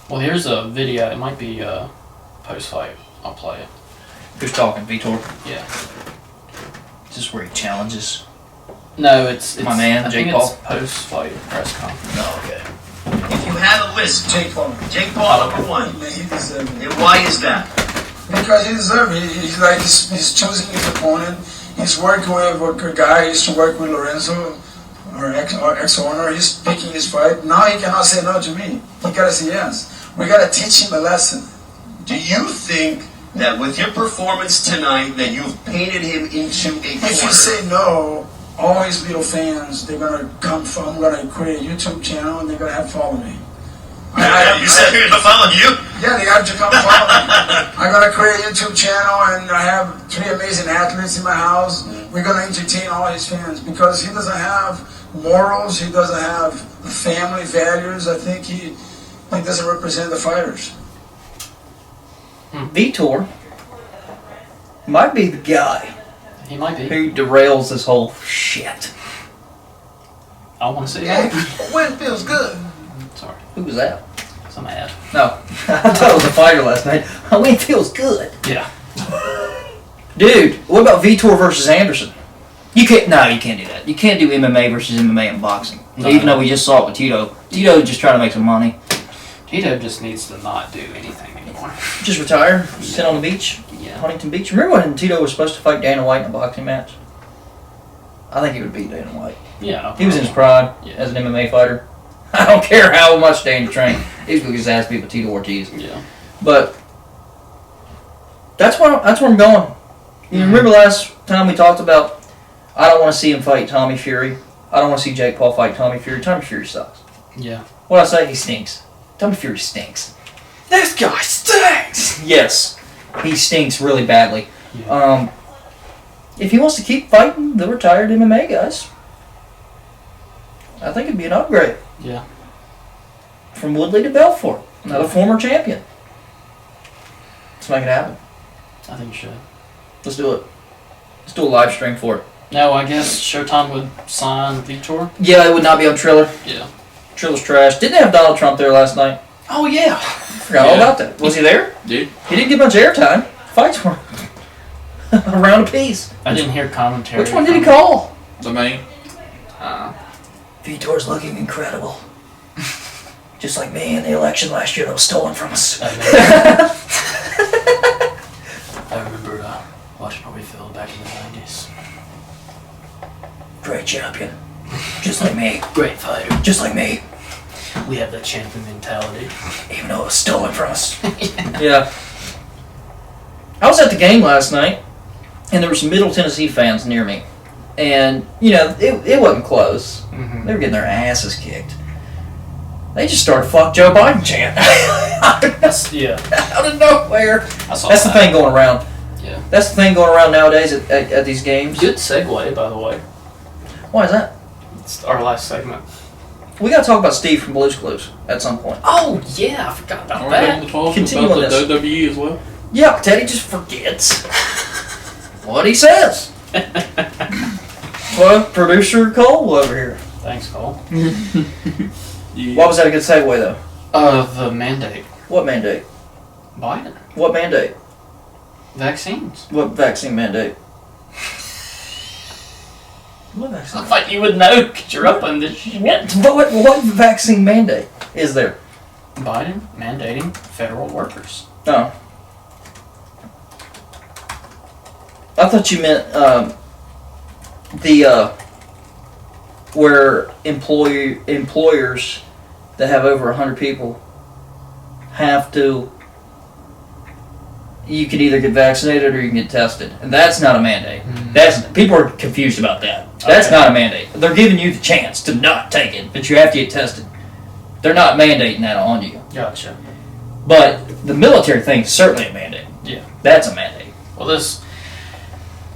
Well, here's a video. It might be post-fight. I'll play it. Who's talking? Vitor? Yeah. Is this where he challenges? No, it's my man, I Jake think Paul. It's post-fight press conference. Oh, okay. If you had a list, Jake Paul. Jake Paul number one. He deserves it. And why is that? Because he deserves it. He's choosing his opponent. He's working with a guy. He used to work with Lorenzo, our ex-owner. He's picking his fight. Now he cannot say no to me. He gotta say yes. We gotta teach him a lesson. Do you think that with your performance tonight that you've painted him into a corner? If you say no, all his little fans, they're gonna come from. I'm gonna create a YouTube channel and they're gonna have to follow me. You said they're gonna follow you? Yeah, they have to come follow me. I'm gonna create a YouTube channel and I have 3 amazing athletes in my house. We're gonna entertain all his fans because he doesn't have morals. He doesn't have family values. I think he doesn't represent the fighters. Vitor might be the guy He might be. who derails this whole shit. I want to see Yeah, it. win feels good. Sorry. Who was that? Some ad. No. I thought it was a fighter last night. I mean, it feels good. Yeah. Dude, what about Vitor versus Anderson? You can't do that. You can't do MMA versus MMA in boxing. No. Even though we just saw it with Tito. Tito just trying to make some money. Tito just needs to not do anything anymore. Just retire, sit on the beach, Yeah. Huntington Beach. Remember when Tito was supposed to fight Dana White in a boxing match? I think he would beat Dana White. Yeah. He was in his prime as an MMA fighter. I don't care how much Dana trained. He was going to get his ass beat with Tito Ortiz. Yeah. But that's where I'm going. You remember last time we talked about I don't want to see him fight Tommy Fury. I don't want to see Jake Paul fight Tommy Fury. Tommy Fury sucks. Yeah. What I say? He stinks. Tommy Fury stinks. This guy stinks! Yes. He stinks really badly. Yeah. If he wants to keep fighting the retired MMA guys, I think it'd be an upgrade. Yeah. From Woodley to Belfort. Another former champion. Let's make it happen. I think you should. Let's do it. Let's do a live stream for it. No, I guess Showtime would sign Vitor. Yeah, it would not be on Triller. Yeah. Triller's trash. Didn't they have Donald Trump there last night? Oh yeah. Forgot all about that. Was he there? Dude. He didn't get much airtime. Fights were a round apiece. I didn't hear commentary. Which one did he call? The main. Vitor's looking incredible. Just like me in the election last year that was stolen from us. I remember watching Holyfield back in the 90s. Great champion. Just like me. Great fighter. Just like me. We have that champion mentality. Even though it was stolen from us. Yeah. I was at the game last night, and there were some Middle Tennessee fans near me. and it wasn't close. Mm-hmm. They were getting their asses kicked. They just started "fuck Joe Biden" chant out of nowhere. I saw That's the that. thing going around. Yeah. That's the thing going around nowadays at these games. Good segue, by the way. Why is that? It's our last segment. We gotta talk about Steve from Blue's Clues at some point. Oh yeah, I forgot about Are we able that. to talk Continue about on the this. WWE as well? Yeah, Teddy just forgets what he says. Well, producer Cole over here. Thanks, Cole. Yeah. Why was that a good segue though? The mandate. What mandate? Biden. What mandate? Vaccines. What vaccine mandate? What I vaccine? thought you would know because you're up on this shit. What vaccine mandate is there? Biden mandating federal workers. Oh. I thought you meant where employers that have over 100 people have to. You can either get vaccinated or you can get tested, and that's not a mandate. That's people are confused about that. That's Okay. not a mandate. They're giving you the chance to not take it, but you have to get tested. They're not mandating that on you. Gotcha. But the military thing is certainly a mandate. Yeah. That's a mandate. Well, this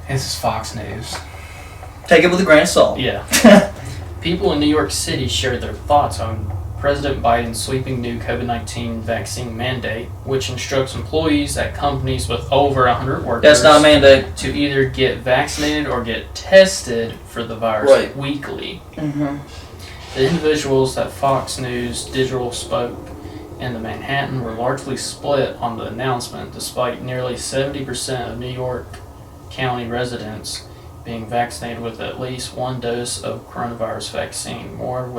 is Fox News. Take it with a grain of salt. Yeah. People in New York City shared their thoughts on President Biden's sweeping new COVID-19 vaccine mandate, which instructs employees at companies with over 100 workers That's not a mandate. to either get vaccinated or get tested for the virus Right. weekly. Mm-hmm. The individuals that Fox News Digital spoke in the Manhattan were largely split on the announcement, despite nearly 70% of New York County residents being vaccinated with at least one dose of coronavirus vaccine. More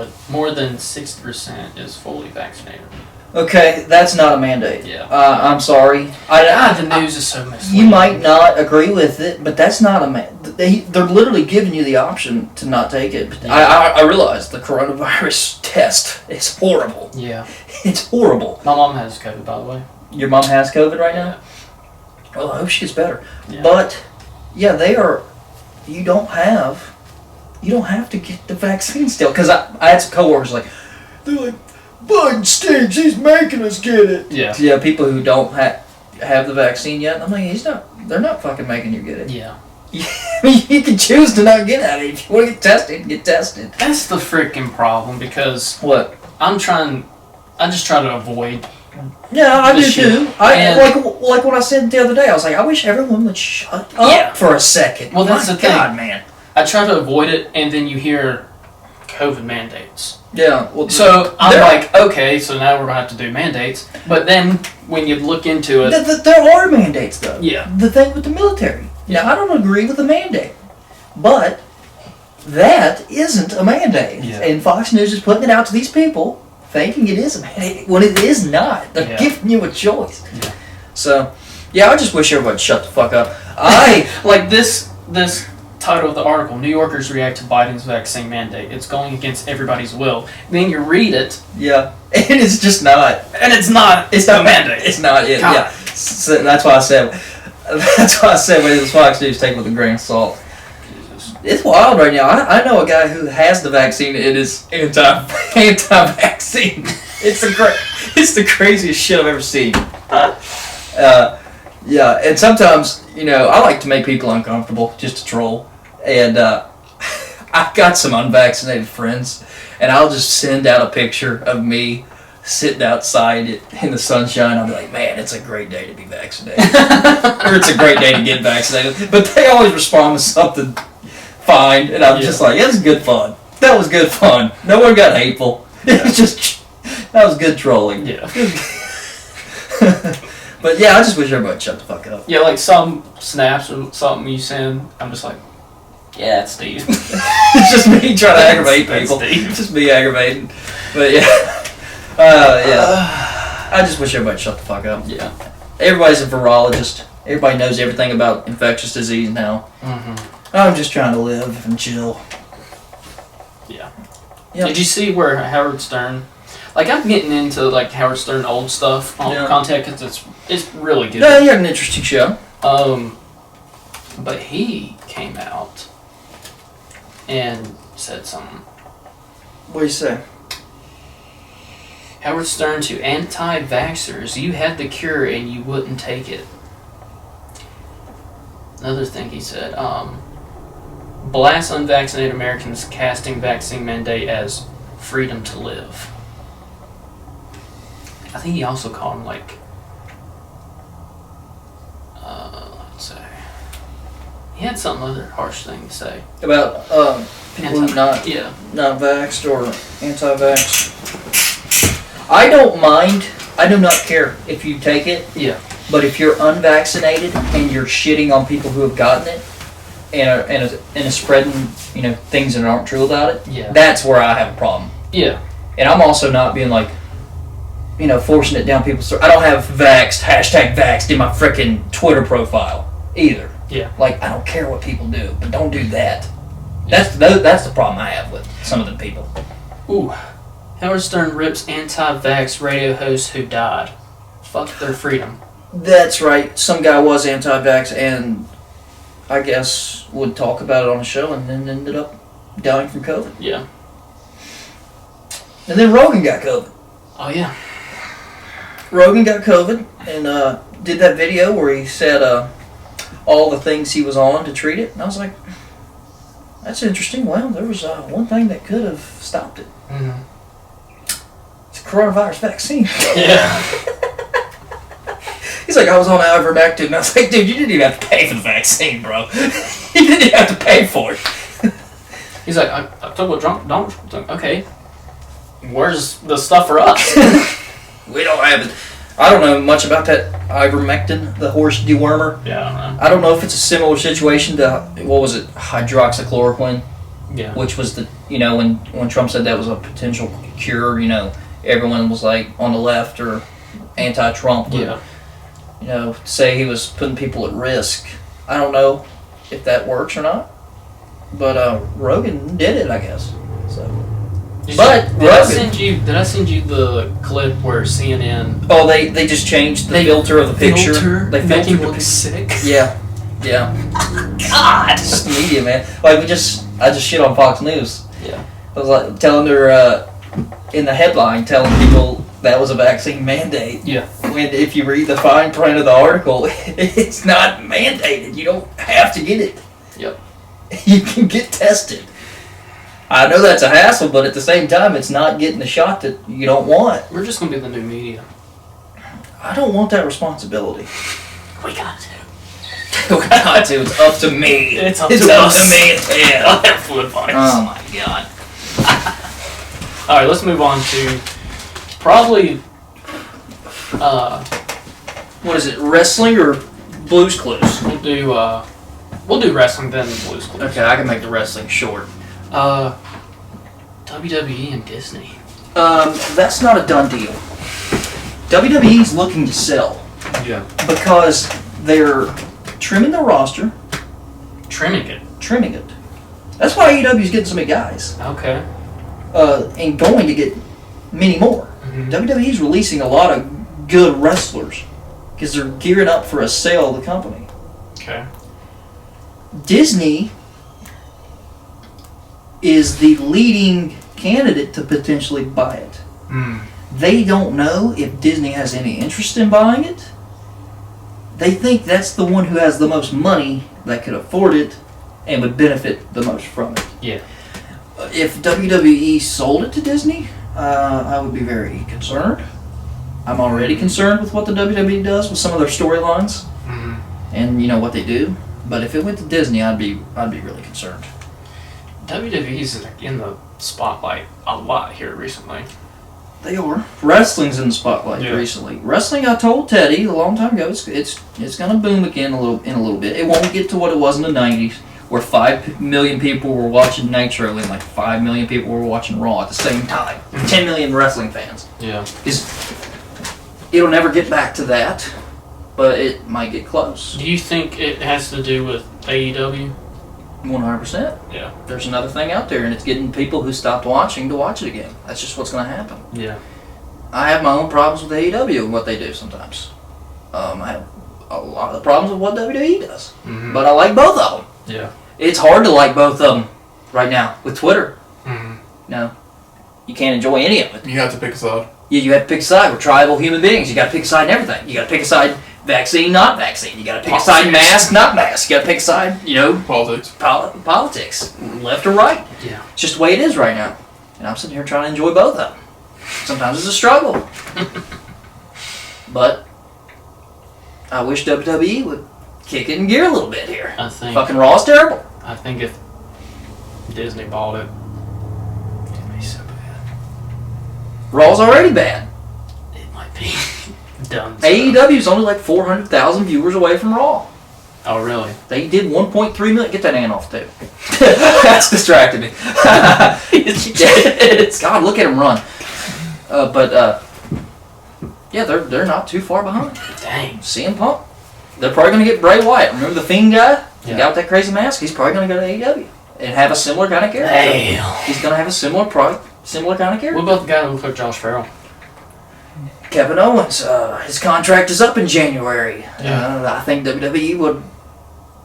than 60% is fully vaccinated. Okay, that's not a mandate. Yeah. I'm sorry. The news is so misleading. You might not agree with it, but that's not a mandate. They're literally giving you the option to not take it. But I realize the coronavirus test is horrible. Yeah. It's horrible. My mom has COVID, by the way. Your mom has COVID right now? Well, I hope she gets better. Yeah. But, yeah, they are... You don't have to get the vaccine still. Because I had some coworkers they're like, Biden stinks, he's making us get it. Yeah. Yeah, people who don't have the vaccine yet, I'm like, they're not fucking making you get it. Yeah. You can choose to not get it. If you want to get tested. That's the freaking problem because What? I just try to avoid. Yeah, I do The shit. too. Like what I said the other day, I was like, I wish everyone would shut Yeah. up for a second. Well, that's My the thing. God, man. I try to avoid it, and then you hear COVID mandates. Yeah. Well, So I'm like, okay, so now we're gonna have to do mandates. But then when you look into it, there are mandates though. Yeah. The thing with the military. Now I don't agree with the mandate, but that isn't a mandate. Yeah. And Fox News is putting it out to these people, thinking it is a mandate when it is not. They're Yeah. giving you a choice. Yeah. So, yeah, I just wish everybody would shut the fuck up. like this title of the article: New Yorkers react to Biden's vaccine mandate. It's going against everybody's will. Then you read it, Yeah, and it's just not. and it's not. It's no mandate. It's not it. God. Yeah, so that's why I said. That's why I said when it's Fox News, take it with a grain of salt. Jesus. It's wild right now. I know a guy who has the vaccine and is anti-vaccine. It's the craziest shit I've ever seen. Yeah, and sometimes I like to make people uncomfortable just to troll, and I've got some unvaccinated friends, and I'll just send out a picture of me sitting outside in the sunshine. I'll be like, man, it's a great day to be vaccinated. Or it's a great day to get vaccinated. But they always respond with something fine, and I'm just like, that's good fun. That was good fun. No one got hateful. It was just, that was good trolling. Yeah. But yeah, I just wish everybody would shut the fuck up. Yeah, like some snaps or something you send, I'm just like, yeah, it's Steve. It's just me trying to aggravate That's people. Steve. It's just me aggravating. But yeah. Yeah. I just wish everybody would shut the fuck up. Yeah. Everybody's a virologist. Everybody knows everything about infectious disease now. Mm-hmm. I'm just trying to live and chill. Yeah. Yep. Did you see where Howard Stern? Like, I'm getting into like Howard Stern old stuff on content because it's really good. Yeah, he had an interesting show. But he came out and said something. What do you say? Howard Stern to anti-vaxxers, you had the cure and you wouldn't take it. Another thing he said, blast unvaccinated Americans casting vaccine mandate as freedom to live. I think he also called him like, let's say, he had some other harsh thing to say. About people who not vaxxed or anti-vax. I don't mind. I do not care if you take it. Yeah. But if you're unvaccinated and you're shitting on people who have gotten it and are spreading, things that aren't true about it, that's where I have a problem. Yeah. And I'm also not being like, forcing it down people's throats. I don't have vaxxed, #vaxxed in my frickin' Twitter profile either. Yeah. Like, I don't care what people do, but don't do that. That's the problem I have with some of the people. Ooh. Howard Stern rips anti-vax radio host who died. Fuck their freedom. That's right. Some guy was anti-vax and I guess would talk about it on the show and then ended up dying from COVID. Yeah. And then Rogan got COVID. Oh, yeah. Rogan got COVID and did that video where he said all the things he was on to treat it. And I was like, that's interesting. Well, there was one thing that could have stopped it. Mm-hmm. It's a coronavirus vaccine. Yeah. He's like, I was on ivermectin. And I was like, dude, you didn't even have to pay for the vaccine, bro. You didn't even have to pay for it. He's like, I took what Donald Trump took. Okay. Where's the stuff for us? We don't have it. I don't know much about that ivermectin, the horse dewormer. Yeah, I don't know. I don't know if it's a similar situation to, what was it, hydroxychloroquine? Yeah. Which was the, when Trump said that was a potential cure, everyone was like on the left or anti-Trump. Yeah. Say he was putting people at risk. I don't know if that works or not. But Rogan did it, I guess. So. Did I send you the clip where CNN? Oh, they just changed the filter of the picture. They make him filtered look sick. Yeah. God. It's just the media, man. Like I just shit on Fox News. Yeah. I was like telling her in the headline, telling people that was a vaccine mandate. Yeah. When if you read the fine print of the article, it's not mandated. You don't have to get it. Yep. You can get tested. I know that's a hassle, but at the same time, it's not getting the shot that you don't want. We're just gonna be the new media. I don't want that responsibility. We got to. We got to. It's up to me. It's up to me. Yeah. They're fluid bodies. Oh my god. All right, let's move on to probably. What is it? Wrestling or Blue's Clues? We'll do wrestling then Blue's Clues. Okay, I can make the wrestling short. WWE and Disney. That's not a done deal. WWE's looking to sell. Yeah. Because they're trimming their roster. Trimming it. That's why AEW's getting so many guys. Okay. And going to get many more. Mm-hmm. WWE's releasing a lot of good wrestlers because they're gearing up for a sale of the company. Okay. Disney is the leading candidate to potentially buy it. They don't know if Disney has any interest in buying it. They think that's the one who has the most money that could afford it and would benefit the most from it. Yeah. If WWE sold it to Disney, I would be very concerned. I'm already concerned with what the WWE does with some of their storylines and what they do. But if it went to Disney, I'd be really concerned. WWE's in the spotlight a lot here recently. They are. Wrestling's in the spotlight recently. Wrestling, I told Teddy a long time ago, it's going to boom again in a little bit. It won't get to what it was in the 90s, where 5 million people were watching Nitro and like 5 million people were watching Raw at the same time. 10 million wrestling fans. Yeah. It'll never get back to that, but it might get close. Do you think it has to do with AEW? 100%. Yeah. There's another thing out there, and it's getting people who stopped watching to watch it again. That's just what's going to happen. Yeah. I have my own problems with AEW and what they do sometimes. I have a lot of problems with what WWE does. But I like both of them. Yeah. It's hard to like both of them right now with Twitter. Mhm. No, you can't enjoy any of it. You have to pick a side. You have to pick a side. We're tribal human beings. You got to pick a side in everything. You got to pick a side vaccine, not vaccine. You got to pick a side mask, not mask. You got to pick a side, Politics. politics, left or right. Yeah. It's just the way it is right now. And I'm sitting here trying to enjoy both of them. Sometimes it's a struggle. But I wish WWE would kick it in gear a little bit here. I think. Fucking Raw's terrible. I think if Disney bought it, it'd be so bad. Raw's already bad. It might be done. AEW's only like 400,000 viewers away from Raw. Oh, really? They did 1.3 million. Get that ant off too. That's distracted me. God, look at him run. Yeah, they're not too far behind. Dang. CM Punk. They're probably going to get Bray Wyatt. Remember the Fiend guy? The Yeah. guy with that crazy mask? He's probably going to go to AEW and have a similar kind of character. Damn. He's going to have a similar kind of character. What about the guy who looked like Josh Farrell? Kevin Owens. His contract is up in January. Yeah. I think WWE would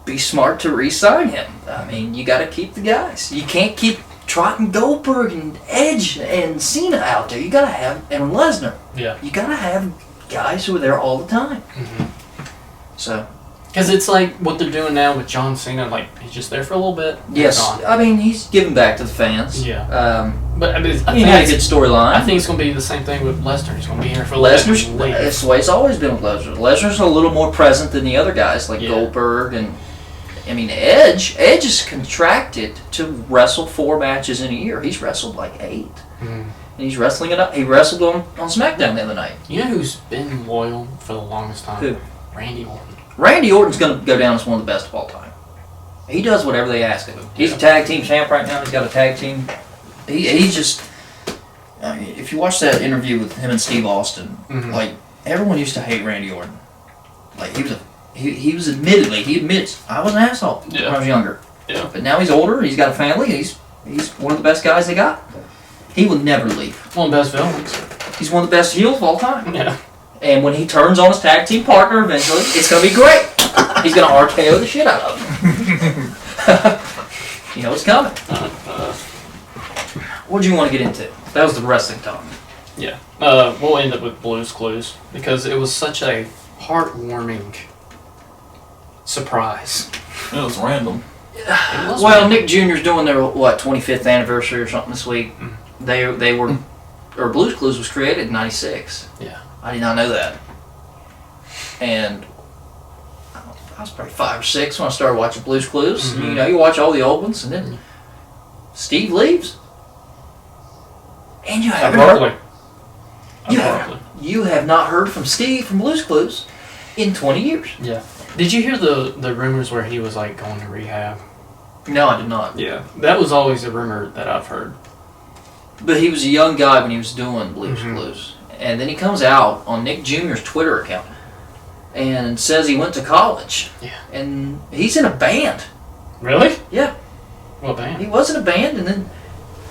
be smart to re-sign him. I mean, you got to keep the guys. You can't keep trotting Goldberg and Edge and Cena out there. You got to have, and Lesnar. Yeah. You got to have guys who are there all the time. Mm-hmm. So. Because it's like what they're doing now with John Cena. Like, he's just there for a little bit. Yes, gone. I mean, he's giving back to the fans. Yeah. But I mean, He had a good storyline. I think it's going to be the same thing with Lesnar. He's going to be here for a little Lesnar's, bit. Leave. it's the way it's always been with Lesnar. Lesnar's a little more present than the other guys, like Yeah. Goldberg and, I mean, Edge. Edge is contracted to wrestle 4 matches in a year. He's wrestled like 8. Mm. And he's wrestling it up. He wrestled on SmackDown the other night. You know who's been loyal for the longest time? Who? Randy Orton. Randy Orton's going to go down as one of the best of all time. He does whatever they ask of him. He's a tag team champ right now. He's got a tag team. He's just... I mean, if you watch that interview with him and Steve Austin, Mhm. like, everyone used to hate Randy Orton. Like, he was admittedly, he admits, I was an asshole when I was younger. Yeah. But now he's older, he's got a family, and he's one of the best guys they got. He will never leave. One of the best villains. He's one of the best heels of all time. Yeah. And when he turns on his tag team partner eventually, it's going to be great. He's going to RKO the shit out of him. You know it's coming. What do you want to get into? That was the wrestling talk. Yeah. We'll end up with Blue's Clues because it was such a heartwarming surprise. It was random. It was Well, random. Nick Jr.'s doing their, 25th anniversary or something this week. They were, or Blue's Clues was created in 96. Yeah. I did not know that. And I was probably 5 or 6 when I started watching Blue's Clues. Mhm. You know, you watch all the old ones, and then Steve leaves. And you haven't Abruptly. heard, you have not heard from Steve from Blue's Clues in 20 years. Yeah. Did you hear the rumors where he was like going to rehab? No, I did not. Yeah. That was always a rumor that I've heard. But he was a young guy when he was doing Blue's Mhm. Clues. And then he comes out on Nick Jr.'s Twitter account and says he went to college. Yeah. And he's in a band. Really? Yeah. Well, damn. He was in a band, and then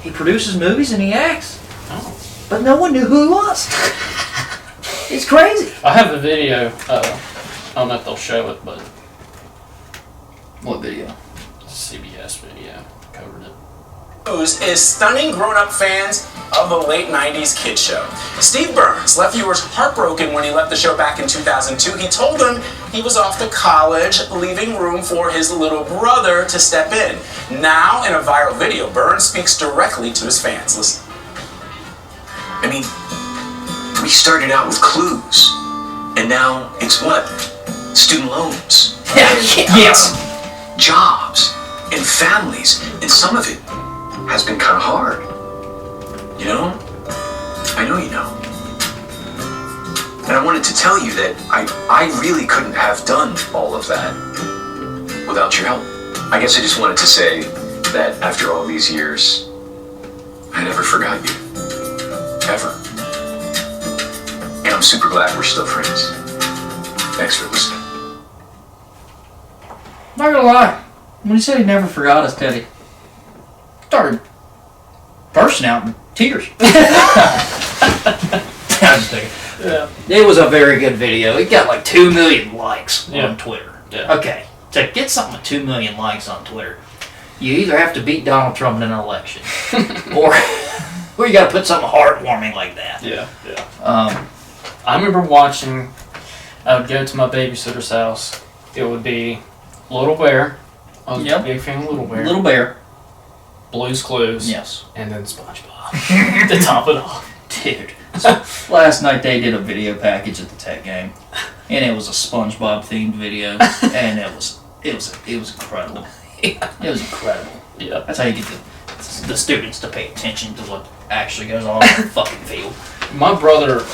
he produces movies and he acts. Oh. But no one knew who he was. It's crazy. I have a video. I don't know if they'll show it, but What video? CBS video covered it. News is stunning grown-up fans of the late 90s kids show. Steve Burns left viewers heartbroken when he left the show back in 2002. He told them he was off to college, leaving room for his little brother to step in. Now, in a viral video, Burns speaks directly to his fans. Listen. I mean, we started out with clues, and now it's what? Student loans. Yes. Jobs and families, and some of it has been kind of hard. You know? I know you know. And I wanted to tell you that I really couldn't have done all of that without your help. I guess I just wanted to say that after all these years, I never forgot you. Ever. And I'm super glad we're still friends. Thanks for listening. Not gonna lie. When he said he never forgot us, Teddy, started bursting out in tears. I'm just thinking. Yeah. It was a very good video. It got like 2 million likes Yeah. on Twitter. Yeah. Okay, to get something with 2 million likes on Twitter, You either have to beat Donald Trump in an election, or you got to put something heartwarming like that. Yeah. I remember watching. I would go to my babysitter's house. It would be Little Bear. I was a big fan of Little Bear. Little Bear. Blue's Clues. Yes. And then SpongeBob to top it off. Dude. Last night they did a video package at the tech game, and it was a SpongeBob themed video, and it was incredible. It was incredible. Yeah. That's how you get the students to pay attention to what actually goes on in the fucking field. My brother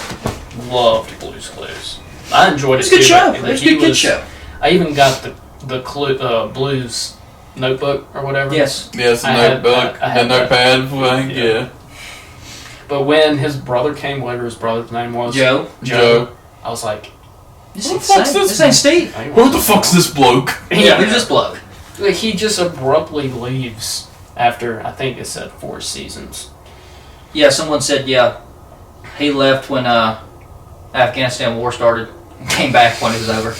loved Blue's Clues. I enjoyed it It's a good too, show. but It's a good kid show. I even got the Blues notebook or whatever. Yes. Yes, the I had- notebook, I had the notepad thing, yeah. But when his brother came, whatever his brother's name was, Joe. I was like, This Who ain't the fuck's Steve. this? This ain't Steve. Who the fuck's this bloke? Yeah, who's this bloke? Like, he just abruptly leaves after, I think it said 4 seasons. Yeah, someone said, he left when Afghanistan war started. Came back when it was over.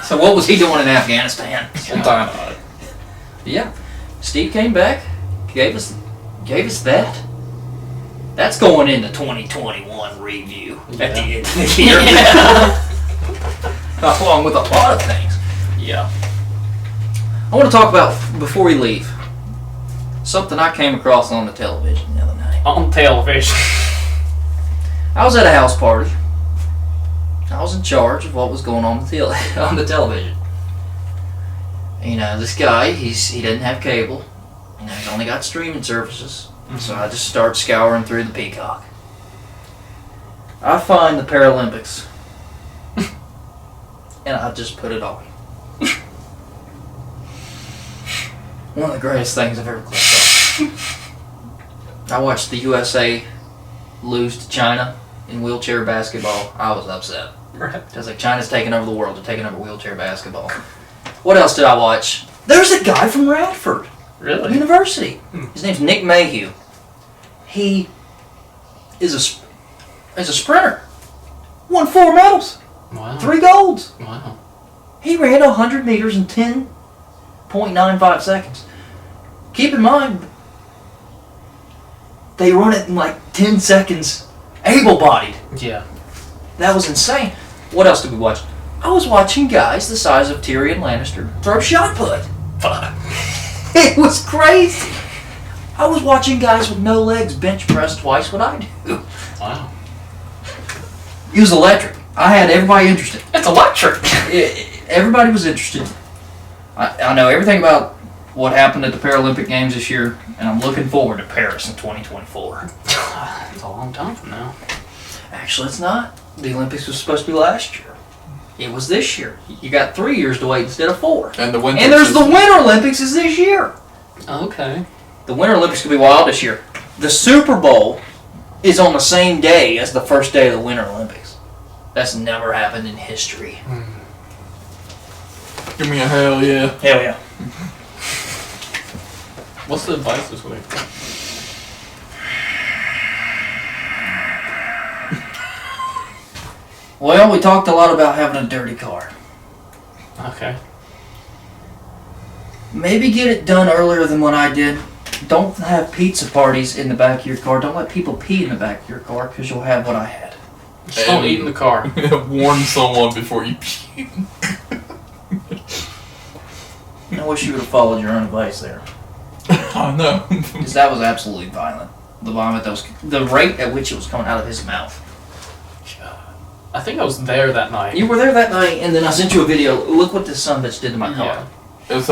So what was he doing in Afghanistan? Yeah, Steve came back, gave us that. That's going in the 2021 review at the end of the year. Along with a lot of things. Yeah. I want to talk about, before we leave, something I came across on the television the other night. On television. I was at a house party. I was in charge of what was going on on the television. You know, this guy, he doesn't have cable. You know, he's only got streaming services. So I just start scouring through the Peacock. I find the Paralympics. And I just put it on. One of the greatest things I've ever clicked on. I watched the USA lose to China in wheelchair basketball. I was upset. Right. I was like, China's taking over the world. They're taking over wheelchair basketball. What else did I watch? There's a guy from Radford Really? University. His name's Nick Mayhew. He is a sprinter. Won 4 medals. Wow. 3 golds. Wow. He ran 100 meters in 10.95 seconds. Keep in mind, they run it in like 10 seconds, able-bodied. Yeah. That was insane. What else did we watch? I was watching guys the size of Tyrion Lannister throw shot put. Fuck. It was crazy. I was watching guys with no legs bench press twice what I do. Wow. It was electric. I had everybody interested. It's electric. Everybody was interested. I know everything about what happened at the Paralympic Games this year, and I'm looking forward to Paris in 2024. It's a long time from now. Actually, it's not. The Olympics was supposed to be last year. It was this year. You got 3 years to wait instead of 4. And the winter. And there's the Winter Olympics is this year. Okay. The Winter Olympics could be wild this year. The Super Bowl is on the same day as the first day of the Winter Olympics. That's never happened in history. Give me a hell yeah. Hell yeah. What's the advice this week? Well, we talked a lot about having a dirty car. Okay. Maybe get it done earlier than what I did. Don't have pizza parties in the back of your car. Don't let people pee in the back of your car because you'll have what I had. Just don't eat in the car. Warn someone before you pee. I wish you would have followed your own advice there. I know. Because that was absolutely violent. The vomit that was... The rate at which it was coming out of his mouth. I think I was there that night. You were there that night, and then I sent you a video. Look what this son bitch did to my car. Yeah. It was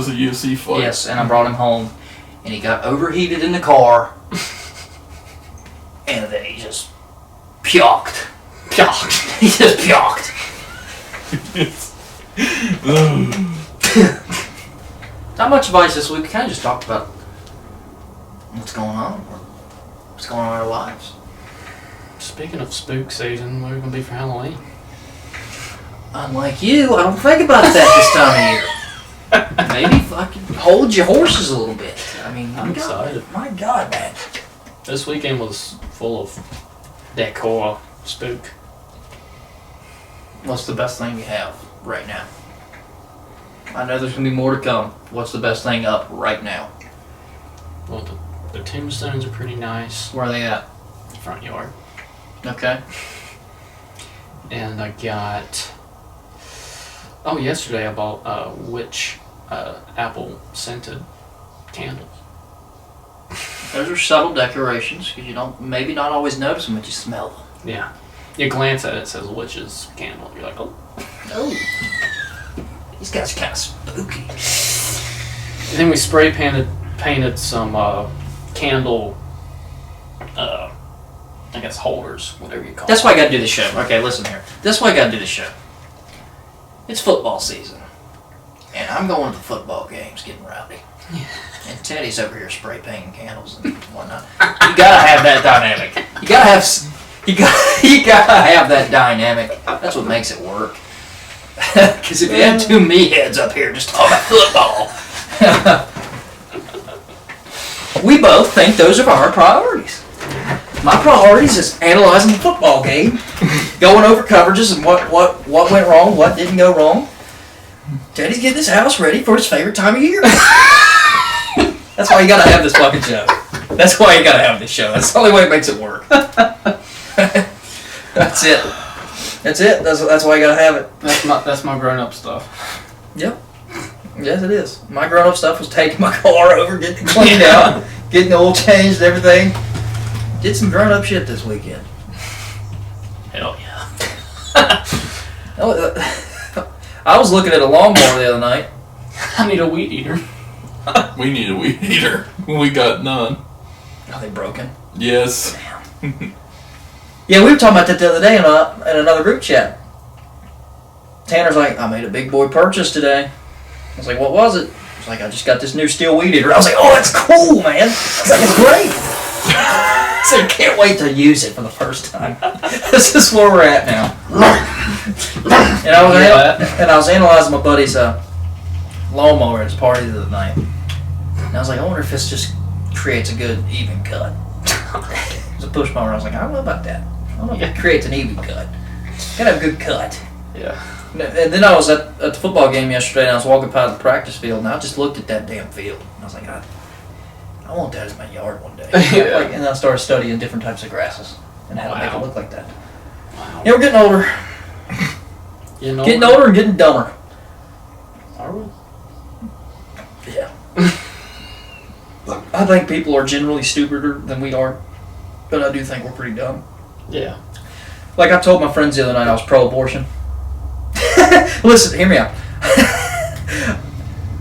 a UFC fight. Yes, and I brought him home, and he got overheated in the car, and then he just puked. Puked. He just puked. Not much advice this week. We kind of just talked about what's going on. What's going on in our lives. Speaking of spook season, where are we going to be for Halloween? Unlike you, I don't think about that this time of year. Maybe fucking hold your horses a little bit. I mean, I'm excited. My God, man. This weekend was full of decor, spook. What's the best thing you have right now? I know there's going to be more to come. What's the best thing up right now? Well, the tombstones are pretty nice. Where are they at? Front yard. Okay. And I got... Oh, yesterday I bought witch apple scented candles. Those are subtle decorations because you don't maybe not always notice them, but you smell them. Yeah. You glance at it, it says witch's candle. You're like, oh. Oh. These guys are kind of spooky. And then we spray painted some candle, I guess holders, whatever you call That's it. why I got to do the show. Okay, listen here. That's why I got to do the show. It's football season, and I'm going to the football games, getting rowdy. And Teddy's over here spray painting candles and whatnot. You gotta have that dynamic. You gotta have that dynamic. That's what makes it work. Because if you had two meatheads up here just talking about football, we both think those are our priorities. My priorities is analyzing the football game, going over coverages and what went wrong, what didn't go wrong. Teddy's getting his house ready for his favorite time of year. That's why you gotta have this fucking show. That's why you gotta have this show. That's the only way it makes it work. That's it. That's it. That's why you gotta have it. That's my grown up stuff. Yep. Yes, it is. My grown up stuff was taking my car over, getting it cleaned out, getting the oil changed, and everything. Did some grown up shit this weekend. Hell yeah. I was looking at a lawnmower the other night. I need a weed eater. We need a weed eater. We got none. Are they broken? Yes. Yeah, we were talking about that the other day in another group chat. Tanner's like, I made a big boy purchase today. I was like, what was it? He was like, I just got this new steel weed eater. I was like, oh, that's cool, man. I was like, it's great. So I can't wait to use it for the first time. This is where we're at now. And I was analyzing my buddy's lawnmower at his party the other night. And I was like, I wonder if this just creates a good even cut. It's a push mower. I was like, I don't know about that. I don't know if it creates an even cut. Gotta have a good cut. Yeah. And then I was at the football game yesterday, and I was walking by the practice field, and I just looked at that damn field. And I was like, I want that as my yard one day. Yeah. And I started studying different types of grasses and how to make it look like that. Wow. Yeah, we're getting older. Getting older and getting dumber. Are we? Yeah. I think people are generally stupider than we are, but I do think we're pretty dumb. Yeah. Like I told my friends the other night, I was pro-abortion. Listen, hear me out.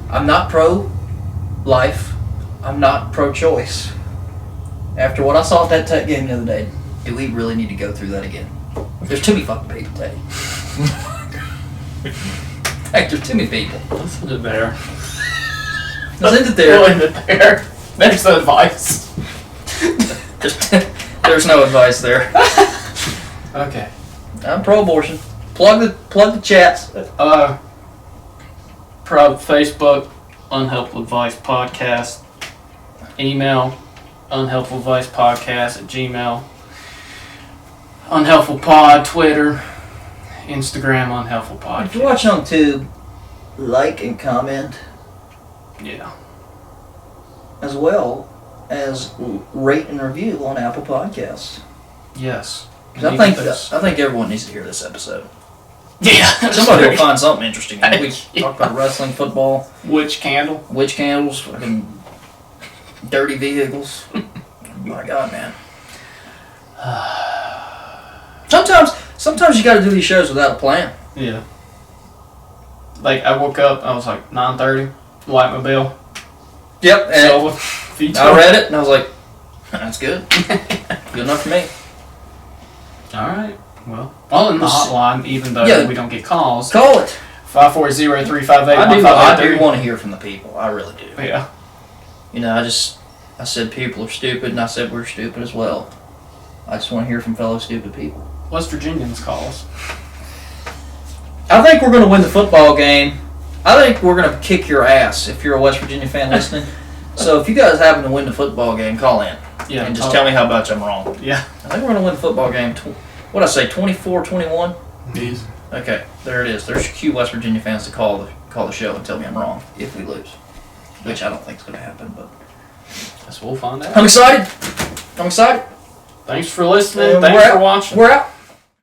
I'm not pro-life. I'm not pro-choice. After what I saw at that Tech game the other day, do we really need to go through that again? There's too many fucking people, Teddy. Heck, there's too many people. Let's end it there. Let's end it there. We'll end it there. There's the advice. There's no advice there. Okay. I'm pro-abortion. Plug the chats. Facebook, Unhelpful Advice Podcast. Email, unhelpfuladvicepodcast@gmail. Unhelpful Pod, Twitter, Instagram, Unhelpful Podcast. If you're watching on YouTube, like and comment, Yeah. as well as rate and review on Apple Podcasts. Yes. 'Cause I think everyone needs to hear this episode. Yeah. Somebody will find something interesting. We talk about wrestling, football, Witch candle. witch candles, fucking dirty vehicles. My God, man. Sometimes you got to do these shows without a plan. Yeah. Like I woke up, I was like 9:30, light my bill. Yep. And Silva. I read it and I was like, that's good. Good enough for me. Alright. Well, in the hotline, even though we don't get calls. Call it. 540-358-1583. I do want to hear from the people. I really do. Yeah. You know, I said people are stupid, and I said we're stupid as well. I just want to hear from fellow stupid people. West Virginians calls. I think we're going to win the football game. I think we're going to kick your ass if you're a West Virginia fan listening. So if you guys happen to win the football game, call in. Yeah. And just tell me how much I'm wrong. Yeah. I think we're going to win the football game. What'd I say, 24-21? Yes. Okay, there it is. There's your cue, West Virginia fans, to call call the show and tell me I'm wrong if we lose, which I don't think is going to happen. But Guess we'll find out. I'm excited. I'm excited. Thanks for listening. We're Thanks for out. watching. We're out.